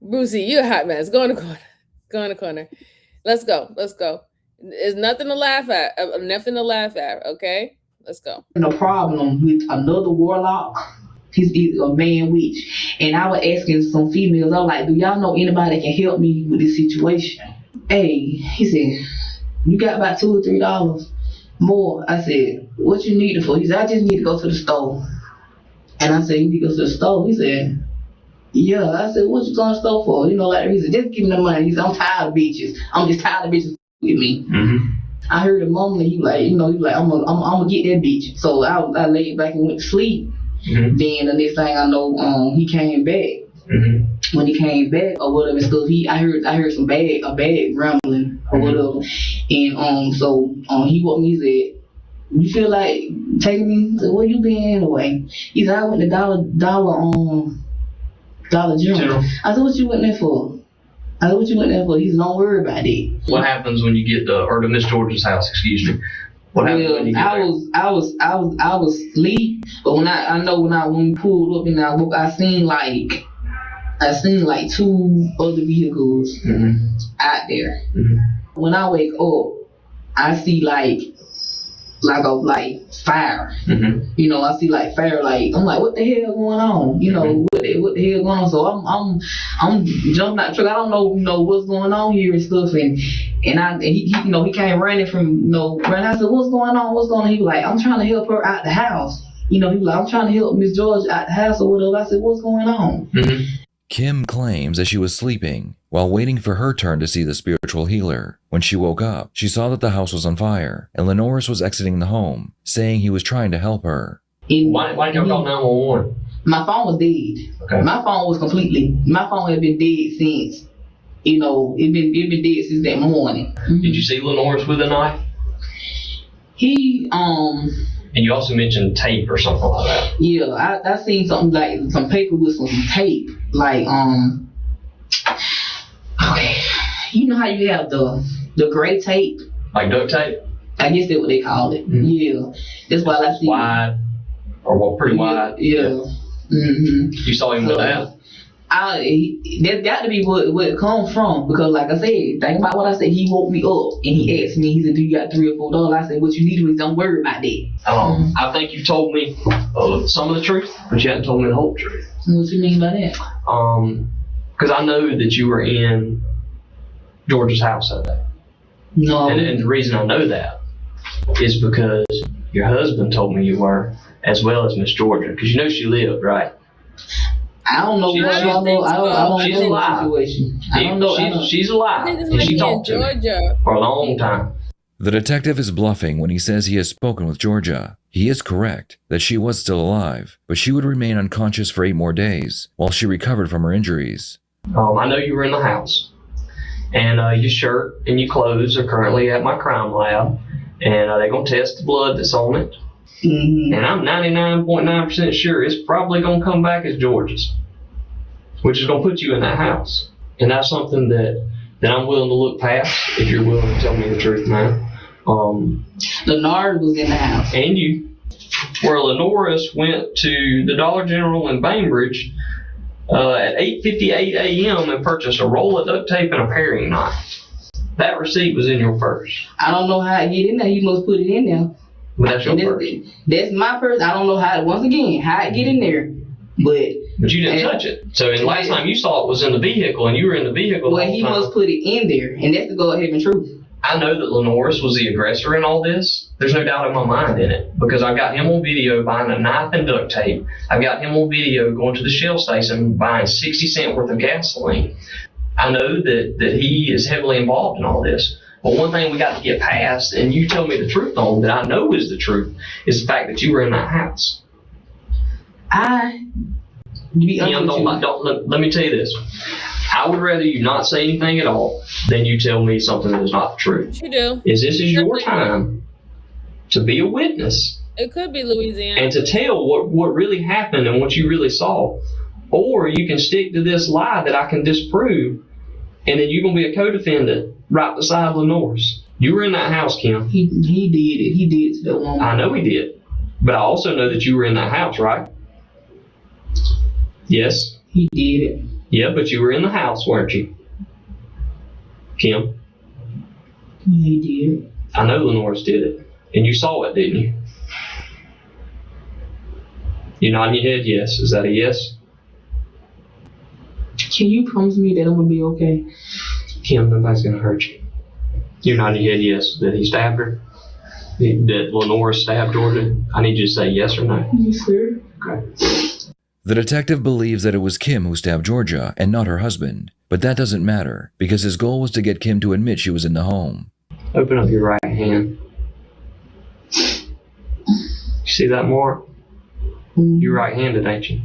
B: Brucey, you're a hot mess. Go in the corner. Let's go. There's nothing to laugh at. Okay, let's go.
L: No problem with another warlock. He's a man witch. And I was asking some females, I was like, do y'all know anybody that can help me with this situation? Hey, he said, you got about $2 or $3 more. I said, what you need it for? He said, I just need to go to the store. And I said, you need to go to the store? He said, yeah. I said, what you going to the store for? He said, just give me the money. He said, I'm tired of bitches. I'm just tired of bitches with me. Mm-hmm. I heard him mumbling. He was like, I'm gonna get that bitch. So I laid back and went to sleep. Mm-hmm. Then the next thing I know, he came back. Mm-hmm. when he came back or whatever and stuff, I heard a bag rumbling or whatever, and he woke me. He said, "You feel like taking me?" I said, "Where you been anyway?" He said, "I went to Dollar General." I said, "What you went there for?" He said, "Don't worry about it."
I: What happens when you get to Miss Georgia's house? Excuse me. What happened when you get there?
L: I was asleep, but when we pulled up and I woke, I seen like 2 other vehicles out there. When I wake up, I see like fire. You know, I see like fire. Like I'm like, what the hell going on? You know, what the hell going on? So I'm jumping out the truck. I don't know what's going on here and stuff. And he he came running from running. I said, what's going on? What's going on? He was like, I'm trying to help her out the house. He was like, I'm trying to help Miss Georgia out the house or whatever. I said, what's going on?
C: Kim claims that she was sleeping while waiting for her turn to see the spiritual healer. When she woke up, she saw that the house was on fire and Lenoris was exiting the home, saying he was trying to help her.
I: Why did you call 911?
L: My phone was dead. Okay. My phone had been dead since, it been dead since that morning.
I: Did you see Lenoris with a knife? And you also mentioned tape or something like that.
L: Yeah, I seen something like some paper with some tape. Like, okay, you know how you have the gray tape?
I: Like duct tape?
L: I guess that's what they call it. Yeah, that's why I see
I: wide, or pretty wide.
L: Yeah.
I: You saw him with that?
L: That's got to be what it comes from, because like I said, think about what I said. He woke me up and he asked me, he said, "Do you got $3 or $4?" I said, "What you need is don't worry about that."
I: I think you told me some of the truth, but you haven't told me the whole truth.
L: What you mean by that?
I: Because I know that you were in Georgia's house that day.
L: No.
I: And the reason I know that is because your husband told me you were, as well as Miss Georgia, because she lived, right?
L: I don't know. I don't know
I: she's alive.
L: Situation. I don't know.
I: She's alive, and she talked to me for a long time.
C: The detective is bluffing when he says he has spoken with Georgia. He is correct that she was still alive, but she would remain unconscious for 8 more days while she recovered from her injuries.
I: I know you were in the house, and your shirt and your clothes are currently at my crime lab, and they're going to test the blood that's on it. And I'm 99.9% sure it's probably going to come back as Georgia's, which is going to put you in that house. And that's something that I'm willing to look past if you're willing to tell me the truth, man.
L: Lenard was in the house.
I: And you. Where Lenoris went to the Dollar General in Bainbridge at 8:58 a.m. and purchased a roll of duct tape and a paring knife. That receipt was in your purse.
L: I don't know how it get in there. You must put it in there.
I: But that's your purse.
L: That's my purse. I don't know how it get in there.
I: But you didn't touch it. So the last time you saw it was in the vehicle, and you were in the vehicle.
L: Well, he must put it in there, and that's the go-ahead truth.
I: I know that Lenoris was the aggressor in all this. There's no doubt in my mind in it, because I've got him on video buying a knife and duct tape. I've got him on video going to the Shell station buying 60 cents worth of gasoline. I know that he is heavily involved in all this. But one thing we got to get past, and you tell me the truth on, that I know is the truth, is the fact that you were in that house.
L: Let me
I: tell you this. I would rather you not say anything at all than you tell me something that is not the truth.
B: You do.
I: This is your time to be a witness.
B: It could be Louisiana.
I: And to tell what really happened and what you really saw. Or you can stick to this lie that I can disprove, and then you're going to be a co-defendant right beside Lenoris. You were in that house, Kim.
L: He did it. He did it to that woman.
I: I know he did. But I also know that you were in that house, right? Yes?
L: He did it.
I: Yeah, but you were in the house, weren't you? Kim?
L: He did it.
I: I know Lenoris did it. And you saw it, didn't you? You're nodding your head yes. Is that a yes?
L: Can you promise me that I'm going to be okay?
I: Kim, nobody's going to hurt you. You're nodding your head yes. That he stabbed her? That Lenoris stabbed Georgia? I need you to say yes or no.
L: Yes, sir.
I: Okay.
C: The detective believes that it was Kim who stabbed Georgia and not her husband, but that doesn't matter because his goal was to get Kim to admit she was in the home.
I: Open up your right hand. You see that mark? You're right-handed, ain't you?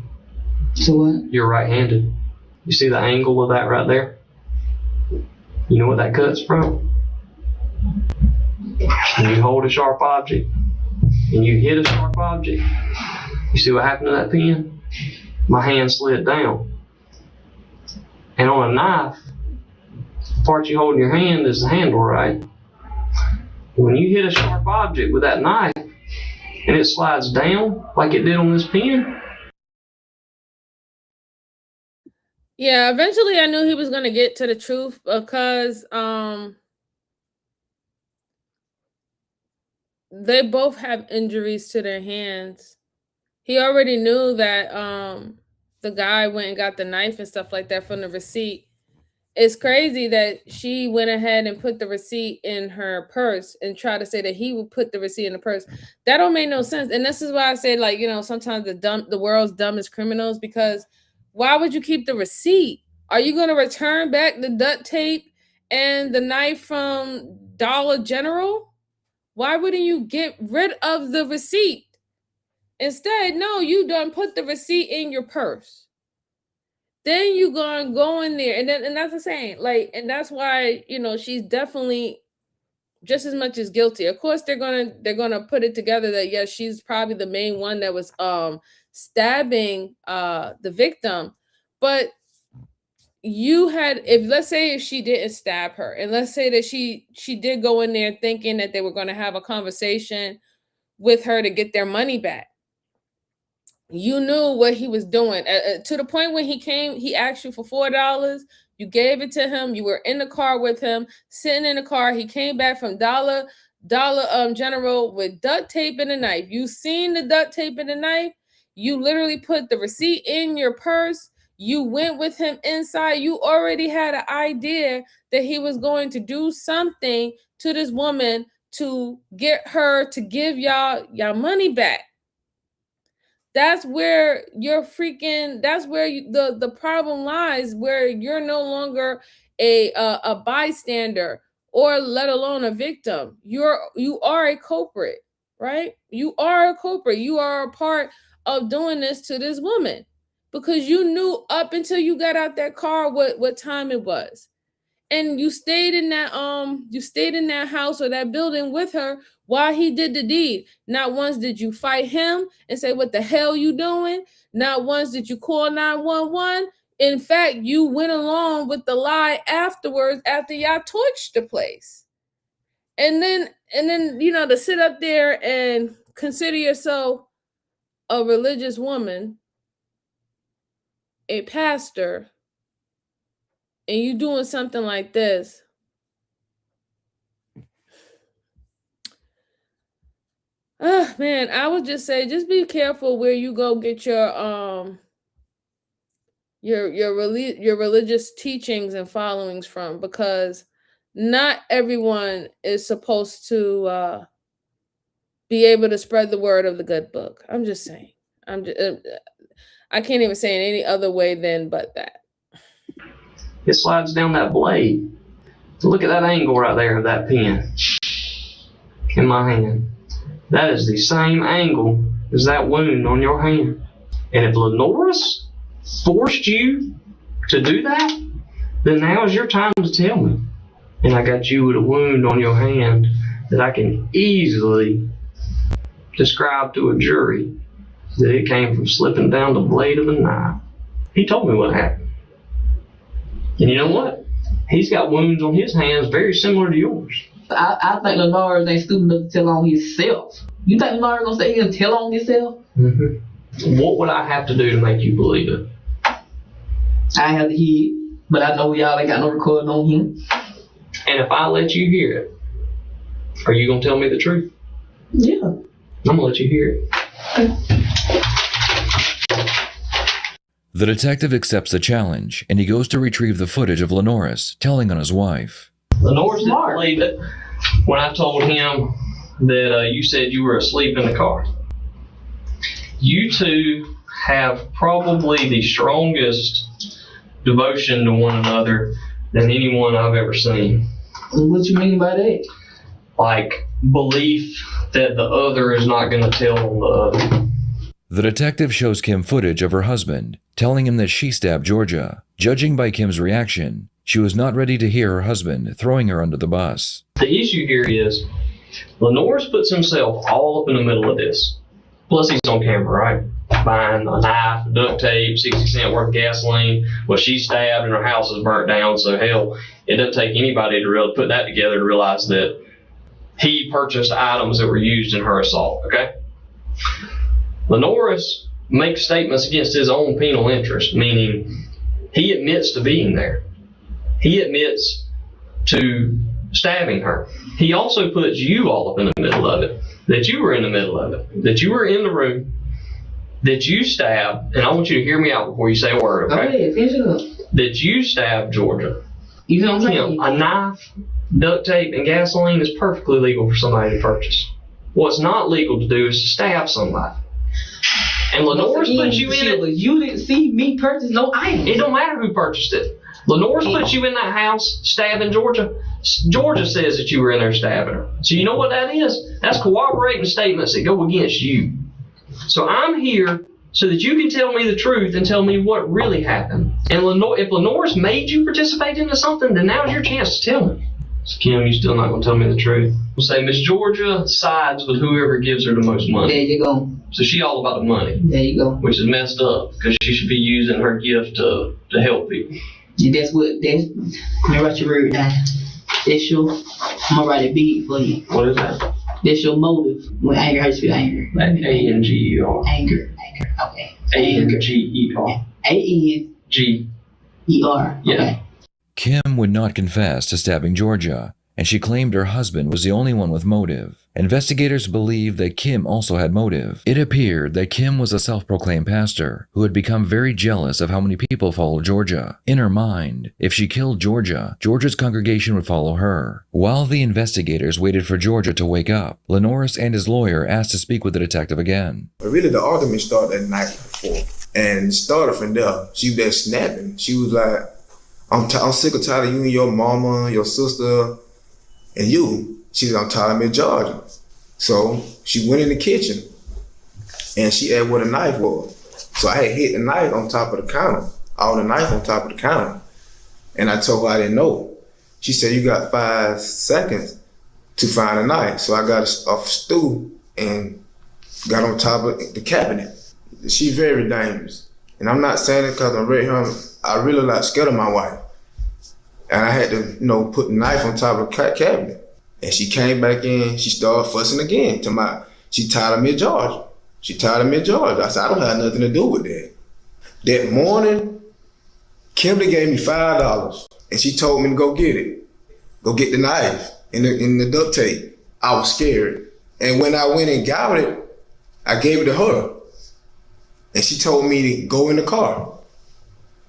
L: So what?
I: You're right-handed. You see the angle of that right there? You know what that cuts from? When you hold a sharp object and you hit a sharp object, you see what happened to that pen? My hand slid down. And on a knife, the part you hold in your hand is the handle, right? When you hit a sharp object with that knife and it slides down like it did on this pen.
B: Yeah, eventually I knew he was going to get to the truth because they both have injuries to their hands. He already knew that the guy went and got the knife and stuff like that from the receipt. It's crazy that she went ahead and put the receipt in her purse and tried to say that he would put the receipt in the purse. That don't make no sense. And this is why I say, like, you know, sometimes the world's dumbest criminals, because why would you keep the receipt? Are you going to return back the duct tape and the knife from Dollar General? Why wouldn't you get rid of the receipt? Instead, no, you done put the receipt in your purse. Then you gonna go in there, and that's the saying, like, and that's why, you know, she's definitely just as much as guilty. Of course, they're gonna put it together that yes, she's probably the main one that was stabbing the victim, but you had, let's say if she didn't stab her, and let's say that she did go in there thinking that they were going to have a conversation with her to get their money back. You knew what he was doing to the point when he came, he asked you for $4. You gave it to him. You were in the car with him, sitting in the car. He came back from Dollar General with duct tape and a knife. You seen the duct tape and the knife. You literally put the receipt in your purse. You went with him inside. You already had an idea that he was going to do something to this woman to get her to give y'all money back. That's where the problem lies, where you're no longer a bystander or let alone a victim. You are a culprit, right? You are a culprit. You are a part of doing this to this woman because you knew up until you got out that car what time it was. And you stayed in that house or that building with her while he did the deed. Not once did you fight him and say, what the hell you doing? Not once did you call 911. In fact, you went along with the lie afterwards after y'all torched the place. And then, you know, to sit up there and consider yourself a religious woman, a pastor, and you doing something like this. Oh man, I would just say, just be careful where you go get your religious teachings and followings from, because not everyone is supposed to be able to spread the word of the good book. I'm just saying. I can't even say it any other way than but that.
I: It slides down that blade. Look at that angle right there of that pen in my hand. That is the same angle as that wound on your hand. And if Lenoris forced you to do that, then now is your time to tell me. And I got you with a wound on your hand that I can easily describe to a jury that it came from slipping down the blade of a knife. He told me what happened. And you know what? He's got wounds on his hands very similar to yours.
L: I think Lenoris ain't stupid enough to tell on himself. You think Lenoris gonna say he'll tell on himself?
I: Mm-hmm. What would I have to do to make you believe it?
L: I have to hear it, but I know y'all ain't got no recording on him.
I: And if I let you hear it, are you gonna tell me the truth?
L: Yeah.
I: I'm gonna let you hear it.
C: The detective accepts the challenge, and he goes to retrieve the footage of Lenoris telling on his wife.
I: Lenoris didn't believe it when I told him that you said you were asleep in the car. You two have probably the strongest devotion to one another than anyone I've ever seen.
L: What you mean by that?
I: Like belief that the other is not going to tell on the other.
C: The detective shows Kim footage of her husband, telling him that she stabbed Georgia. Judging by Kim's reaction, she was not ready to hear her husband throwing her under the bus.
I: The issue here is Lenore's puts himself all up in the middle of this. Plus he's on camera, right? Buying a knife, duct tape, 60-cent worth of gasoline. Well, she's stabbed and her house is burnt down, so hell, it doesn't take anybody to really put that together to realize that he purchased items that were used in her assault, okay? Lenore's makes statements against his own penal interest, meaning he admits to being there. He admits to stabbing her. He also puts you all up in the middle of it, that you were in the middle of it, that you were in the room, that you stabbed, and I want you to hear me out before you say a word, okay?
L: Okay, finish it up.
I: That you stabbed Georgia.
L: You know what I'm saying?
I: A knife, duct tape, and gasoline is perfectly legal for somebody to purchase. What's not legal to do is to stab somebody. And Lenore's put you in it.
L: But you didn't see me purchase no item.
I: It don't matter who purchased it. Lenore's put you in that house stabbing Georgia. Georgia says that you were in there stabbing her. So you know what that is? That's corroborating statements that go against you. So I'm here so that you can tell me the truth and tell me what really happened. And if Lenore's made you participate into something, then now's your chance to tell me. So Kim, you still not gonna tell me the truth? We'll say Miss Georgia sides with whoever gives her the most money.
L: There you go.
I: So she all about the money.
L: There you go.
I: Which is messed up because she should be using her gift to help people.
L: And that's what, let me write your word down. That's your, I'm gonna write it big for you.
I: What is that?
L: That's your motive. When anger hurts you, anger.
I: Like A-N-G-E-R.
L: Anger, okay.
I: A-N-G-E-R.
L: A-N-G-E-R.
I: Yeah.
L: Okay.
C: Kim would not confess to stabbing Georgia, and she claimed her husband was the only one with motive. Investigators believe that Kim also had motive. It appeared that Kim was a self-proclaimed pastor who had become very jealous of how many people followed Georgia. In her mind, if she killed Georgia, Georgia's congregation would follow her. While the investigators waited for Georgia to wake up, Lenoris and his lawyer asked to speak with the detective again.
J: But really, the argument started that night before, and it started from there. She was there snapping. She was like, I'm sick or tired of you and your mama, your sister, and you. She said, I'm tired of me, Georgia. So she went in the kitchen and she asked what a knife was. So I had hit the knife on top of the counter, all the knife on top of the counter. And I told her I didn't know. She said, you got 5 seconds to find a knife. So I got off a stool and got on top of the cabinet. She's very dangerous. And I'm not saying it because I'm right here. I really like scared of my wife. And I had to, put the knife on top of the cabinet. And she came back in, she started fussing again. She tired of me, Georgia. She tired of me, Georgia. I said, I don't have nothing to do with that. That morning, Kimberly gave me $5 and she told me to go get it. Go get the knife and the duct tape. I was scared. And when I went and got it, I gave it to her. And she told me to go in the car.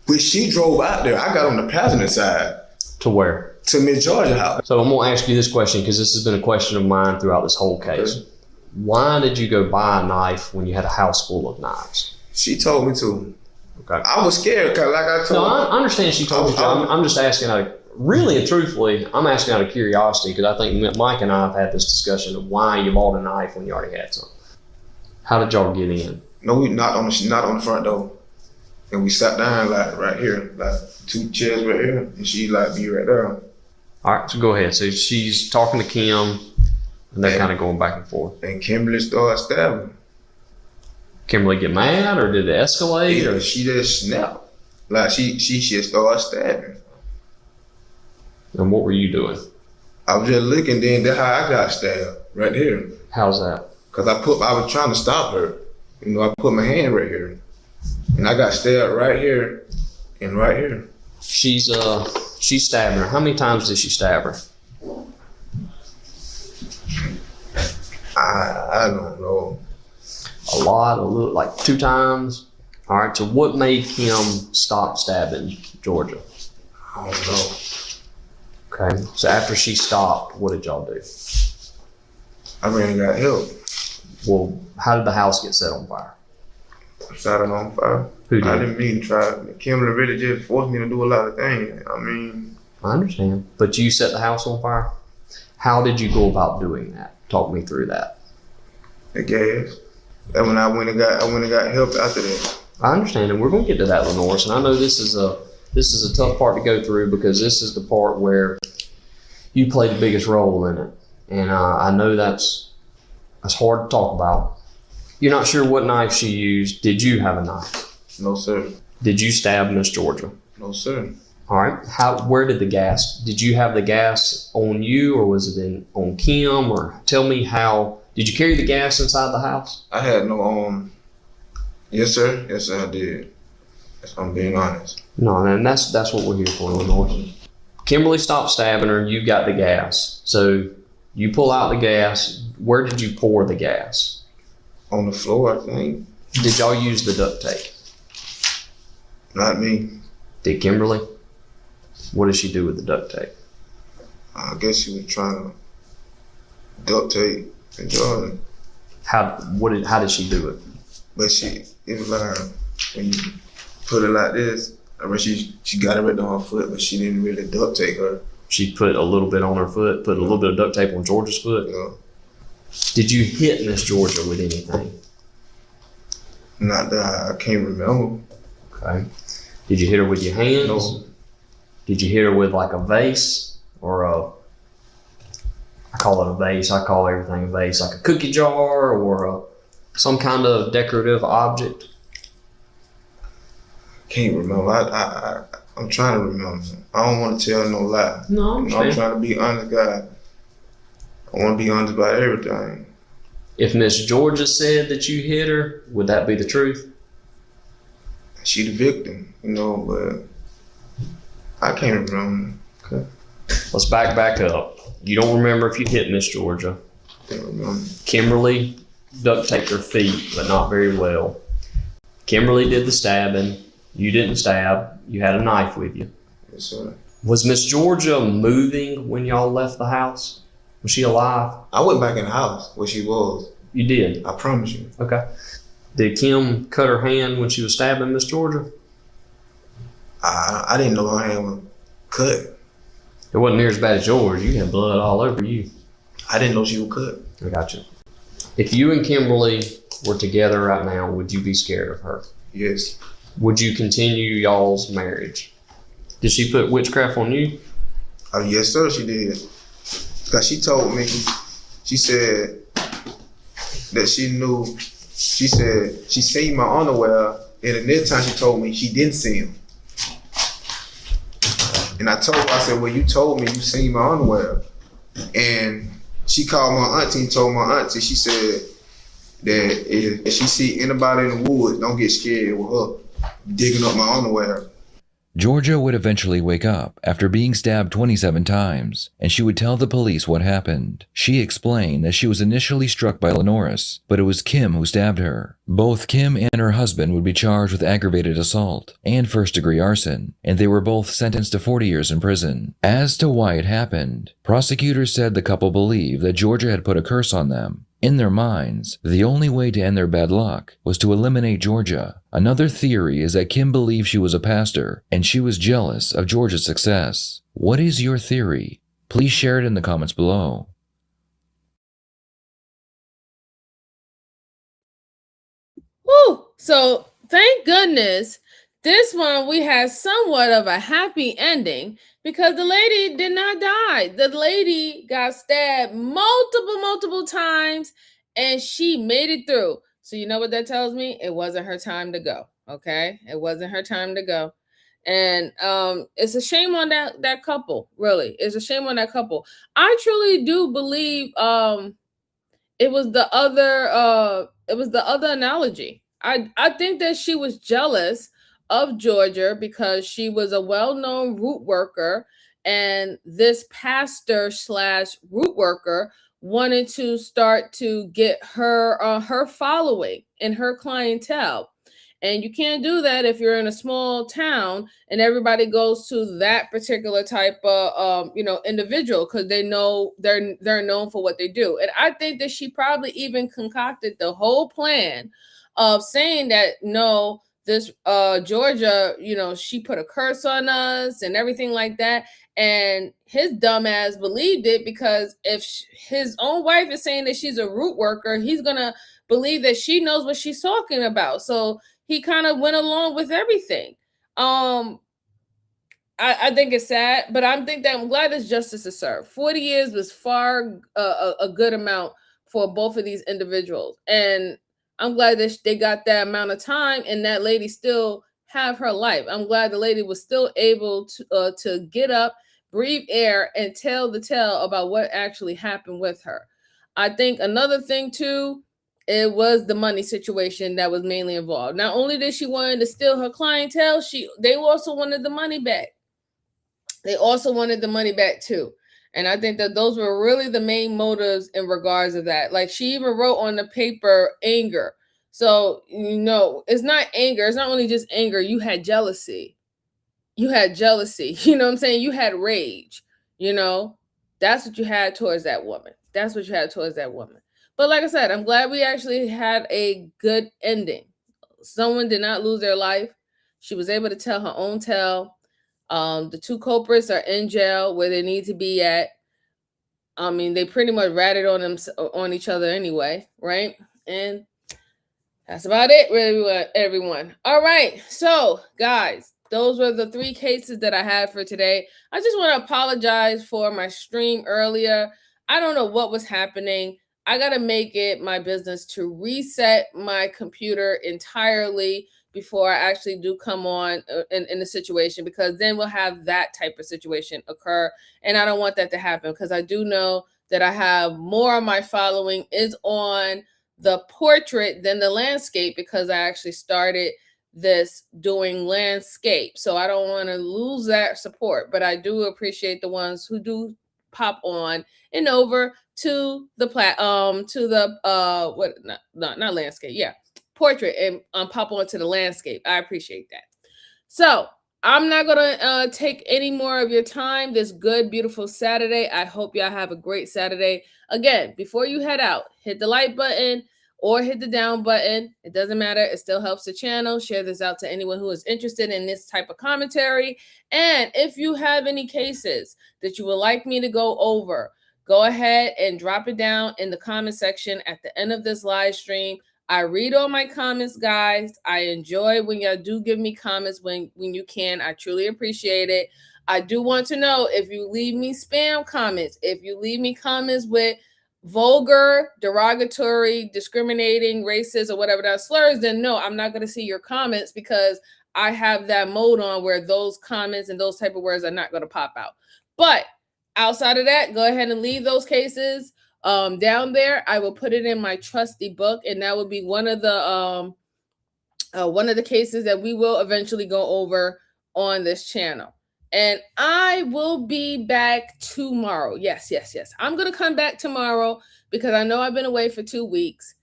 J: Which she drove out there. I got on the passenger side.
I: To where?
J: To Miss Georgia house.
I: So I'm going to ask you this question because this has been a question of mine throughout this whole case. Okay. Why did you go buy a knife when you had a house full of knives?
J: She told me to.
I: Okay.
J: I was scared because like I told
I: I understand she told you to. I'm just asking really and truthfully, I'm asking out of curiosity because I think Mike and I have had this discussion of why you bought a knife when you already had some. How did y'all get in?
J: No, we not on the front door. And we sat down like right here, like 2 chairs right here, and she like be right there.
I: All right, so go ahead. So she's talking to Kim, and they're kind of going back and forth.
J: And Kimberly started stabbing.
I: Kimberly get mad, or did it escalate?
J: Yeah,
I: or
J: she just snapped. Like she just started stabbing.
I: And what were you doing?
J: I was just looking. Then that's how I got stabbed right here.
I: How's that?
J: Cause I was trying to stop her. I put my hand right here, and I got stabbed right here and right here.
I: She's stabbing her. How many times did she stab her?
J: I don't know.
I: A lot, a little, like 2 times. All right. So what made Kim stop stabbing Georgia?
J: I don't know.
I: Okay. So after she stopped, what did y'all do?
J: I ran and got help.
I: Well, how did the house get set on fire?
J: Set it on fire.
I: Who did?
J: I didn't mean to try. Kimberly really just forced me to do a lot of things.
I: I understand. But you set the house on fire? How did you go about doing that? Talk me through that.
J: The gas. And when I went and got help after that.
I: I understand, and we're going to get to that, Lenores. And I know this is a tough part to go through because this is the part where you played the biggest role in it, and I know that's hard to talk about. You're not sure what knife she used. Did you have a knife?
J: No, sir.
I: Did you stab Miss Georgia?
J: No, sir.
I: All right. Where did the gas? Did you have the gas on you, or was it on Kim? Or tell me how. Did you carry the gas inside the house?
J: I had no Yes, sir. Yes, sir, I did. If I'm being honest.
I: No, and that's what we're here for, Illinois. Kimberly stopped stabbing her, and you got the gas. So you pull out the gas. Where did you pour the gas?
J: On the floor, I think.
I: Did y'all use the duct tape?
J: Not me.
I: Did Kimberly? What did she do with the duct tape?
J: I guess she was trying to duct tape and Jordan.
I: How did she do it?
J: But it was like when you put it like this, I mean she got it right on her foot, but she didn't really duct tape her.
I: She put a little bit on her foot, put a little bit of duct tape on Georgia's foot.
J: Yeah.
I: Did you hit Miss Georgia with anything?
J: Not that I can't remember.
I: Okay. Did you hit her with your hands?
J: No.
I: Did you hit her with like a vase or I call it a vase. I call everything a vase, like a cookie jar or some kind of decorative object?
J: Can't remember. I'm trying to remember. I don't want to tell no lie.
I: No, I'm
J: trying to be honest, guy. I want to be honest about everything.
I: If Miss Georgia said that you hit her, would that be the truth?
J: She the victim, but I can't remember.
I: Okay. Let's back up. You don't remember if you hit Miss Georgia.
J: Can't remember.
I: Kimberly duct taped her feet, but not very well. Kimberly did the stabbing. You didn't stab. You had a knife with you.
J: Yes, sir.
I: Was Miss Georgia moving when y'all left the house? Was she alive?
J: I went back in the house where she was.
I: You did?
J: I promise you.
I: Okay. Did Kim cut her hand when she was stabbing Miss Georgia?
J: I didn't know her hand was cut.
I: It wasn't near as bad as yours. You had blood all over you.
J: I didn't know she was cut.
I: I got you. If you and Kimberly were together right now, would you be scared of her?
J: Yes.
I: Would you continue y'all's marriage? Did she put witchcraft on you?
J: Yes, sir, she did. Because she told me, she said that she knew, she said she seen my underwear, and the next time she told me she didn't see him. And I told her, I said, well, you told me you seen my underwear. And she called my auntie and told my auntie, she said that if she see anybody in the woods, don't get scared with her digging up my underwear.
C: Georgia would eventually wake up after being stabbed 27 times, and she would tell the police what happened. She explained that she was initially struck by Lenoris, but it was Kim who stabbed her. Both Kim and her husband would be charged with aggravated assault and first-degree arson, and they were both sentenced to 40 years in prison. As to why it happened, prosecutors said the couple believed that Georgia had put a curse on them. In their minds, the only way to end their bad luck was to eliminate Georgia. Another theory is that Kim believed she was a pastor, and she was jealous of Georgia's success. What is your theory? Please share it in the comments below.
B: Woo! So thank goodness this one we had somewhat of a happy ending because the lady did not die. The lady got stabbed multiple times and she made it through. So you know what that tells me? It wasn't her time to go. Okay? It wasn't her time to go. And it's a shame on that couple, really. It's a shame on that couple. I truly do believe it was the other analogy. I think that she was jealous of Georgia because she was a well-known root worker, and this pastor / root worker wanted to start to get her following and her clientele. And you can't do that if you're in a small town and everybody goes to that particular type of individual because they know they're known for what they do. And I think that she probably even concocted the whole plan of saying that no, this Georgia, she put a curse on us and everything like that. And his dumbass believed it because if his own wife is saying that she's a root worker, he's going to believe that she knows what she's talking about. So he kind of went along with everything. I think it's sad, but I'm glad this justice is served. 40 years was far a good amount for both of these individuals. And I'm glad that they got that amount of time and that lady still have her life. I'm glad the lady was still able to get up, breathe air, and tell the tale about what actually happened with her. I think another thing too, it was the money situation that was mainly involved. Not only did she want to steal her clientele, they also wanted the money back. They also wanted the money back too. And I think that those were really the main motives in regards to that. Like she even wrote on the paper anger. So, it's not anger. It's not only just anger. You had jealousy. You had jealousy. You know what I'm saying? You had rage. That's what you had towards that woman. That's what you had towards that woman. But like I said, I'm glad we actually had a good ending. Someone did not lose their life. She was able to tell her own tale. The two culprits are in jail where they need to be at. I mean, they pretty much ratted on each other anyway, right? And that's about it, really, everyone. All right, so guys, those were the 3 cases that I had for today. I just want to apologize for my stream earlier. I don't know what was happening. I got to make it my business to reset my computer entirely before I actually do come on in the situation, because then we'll have that type of situation occur. And I don't want that to happen, because I do know that I have more of my following is on the portrait than the landscape, because I actually started this doing landscape. So I don't want to lose that support, but I do appreciate the ones who do pop on and over to the not landscape, yeah, portrait, and pop on to the landscape. I appreciate that. So I'm not gonna take any more of your time this good, beautiful Saturday. I hope y'all have a great Saturday. Again, before you head out, hit the like button or hit the down button. It doesn't matter. It still helps the channel. Share this out to anyone who is interested in this type of commentary. And if you have any cases that you would like me to go over, go ahead and drop it down in the comment section at the end of this live stream. I read all my comments, guys. I enjoy when y'all do give me comments when you can. I truly appreciate it. I do want to know if you leave me spam comments, if you leave me comments with vulgar, derogatory, discriminating, racist, or whatever that slurs, then no, I'm not going to see your comments, because I have that mode on where those comments and those type of words are not going to pop out. But outside of that, go ahead and leave those cases down there. I will put it in my trusty book, and that will be one of the cases that we will eventually go over on this channel. And I will be back tomorrow. Yes. I'm going to come back tomorrow, because I know I've been away for 2 weeks.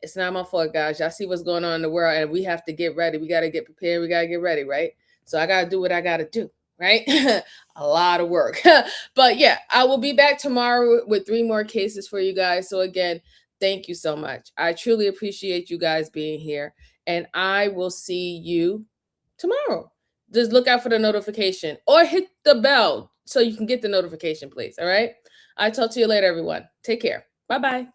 B: It's not my fault, guys. Y'all see what's going on in the world, and we have to get ready. We got to get prepared. We got to get ready, right? So I got to do what I got to do, right? A lot of work. But yeah, I will be back tomorrow with 3 more cases for you guys. So again, thank you so much. I truly appreciate you guys being here, and I will see you tomorrow. Just look out for the notification or hit the bell so you can get the notification, please. All right. I'll talk to you later, everyone. Take care. Bye-bye.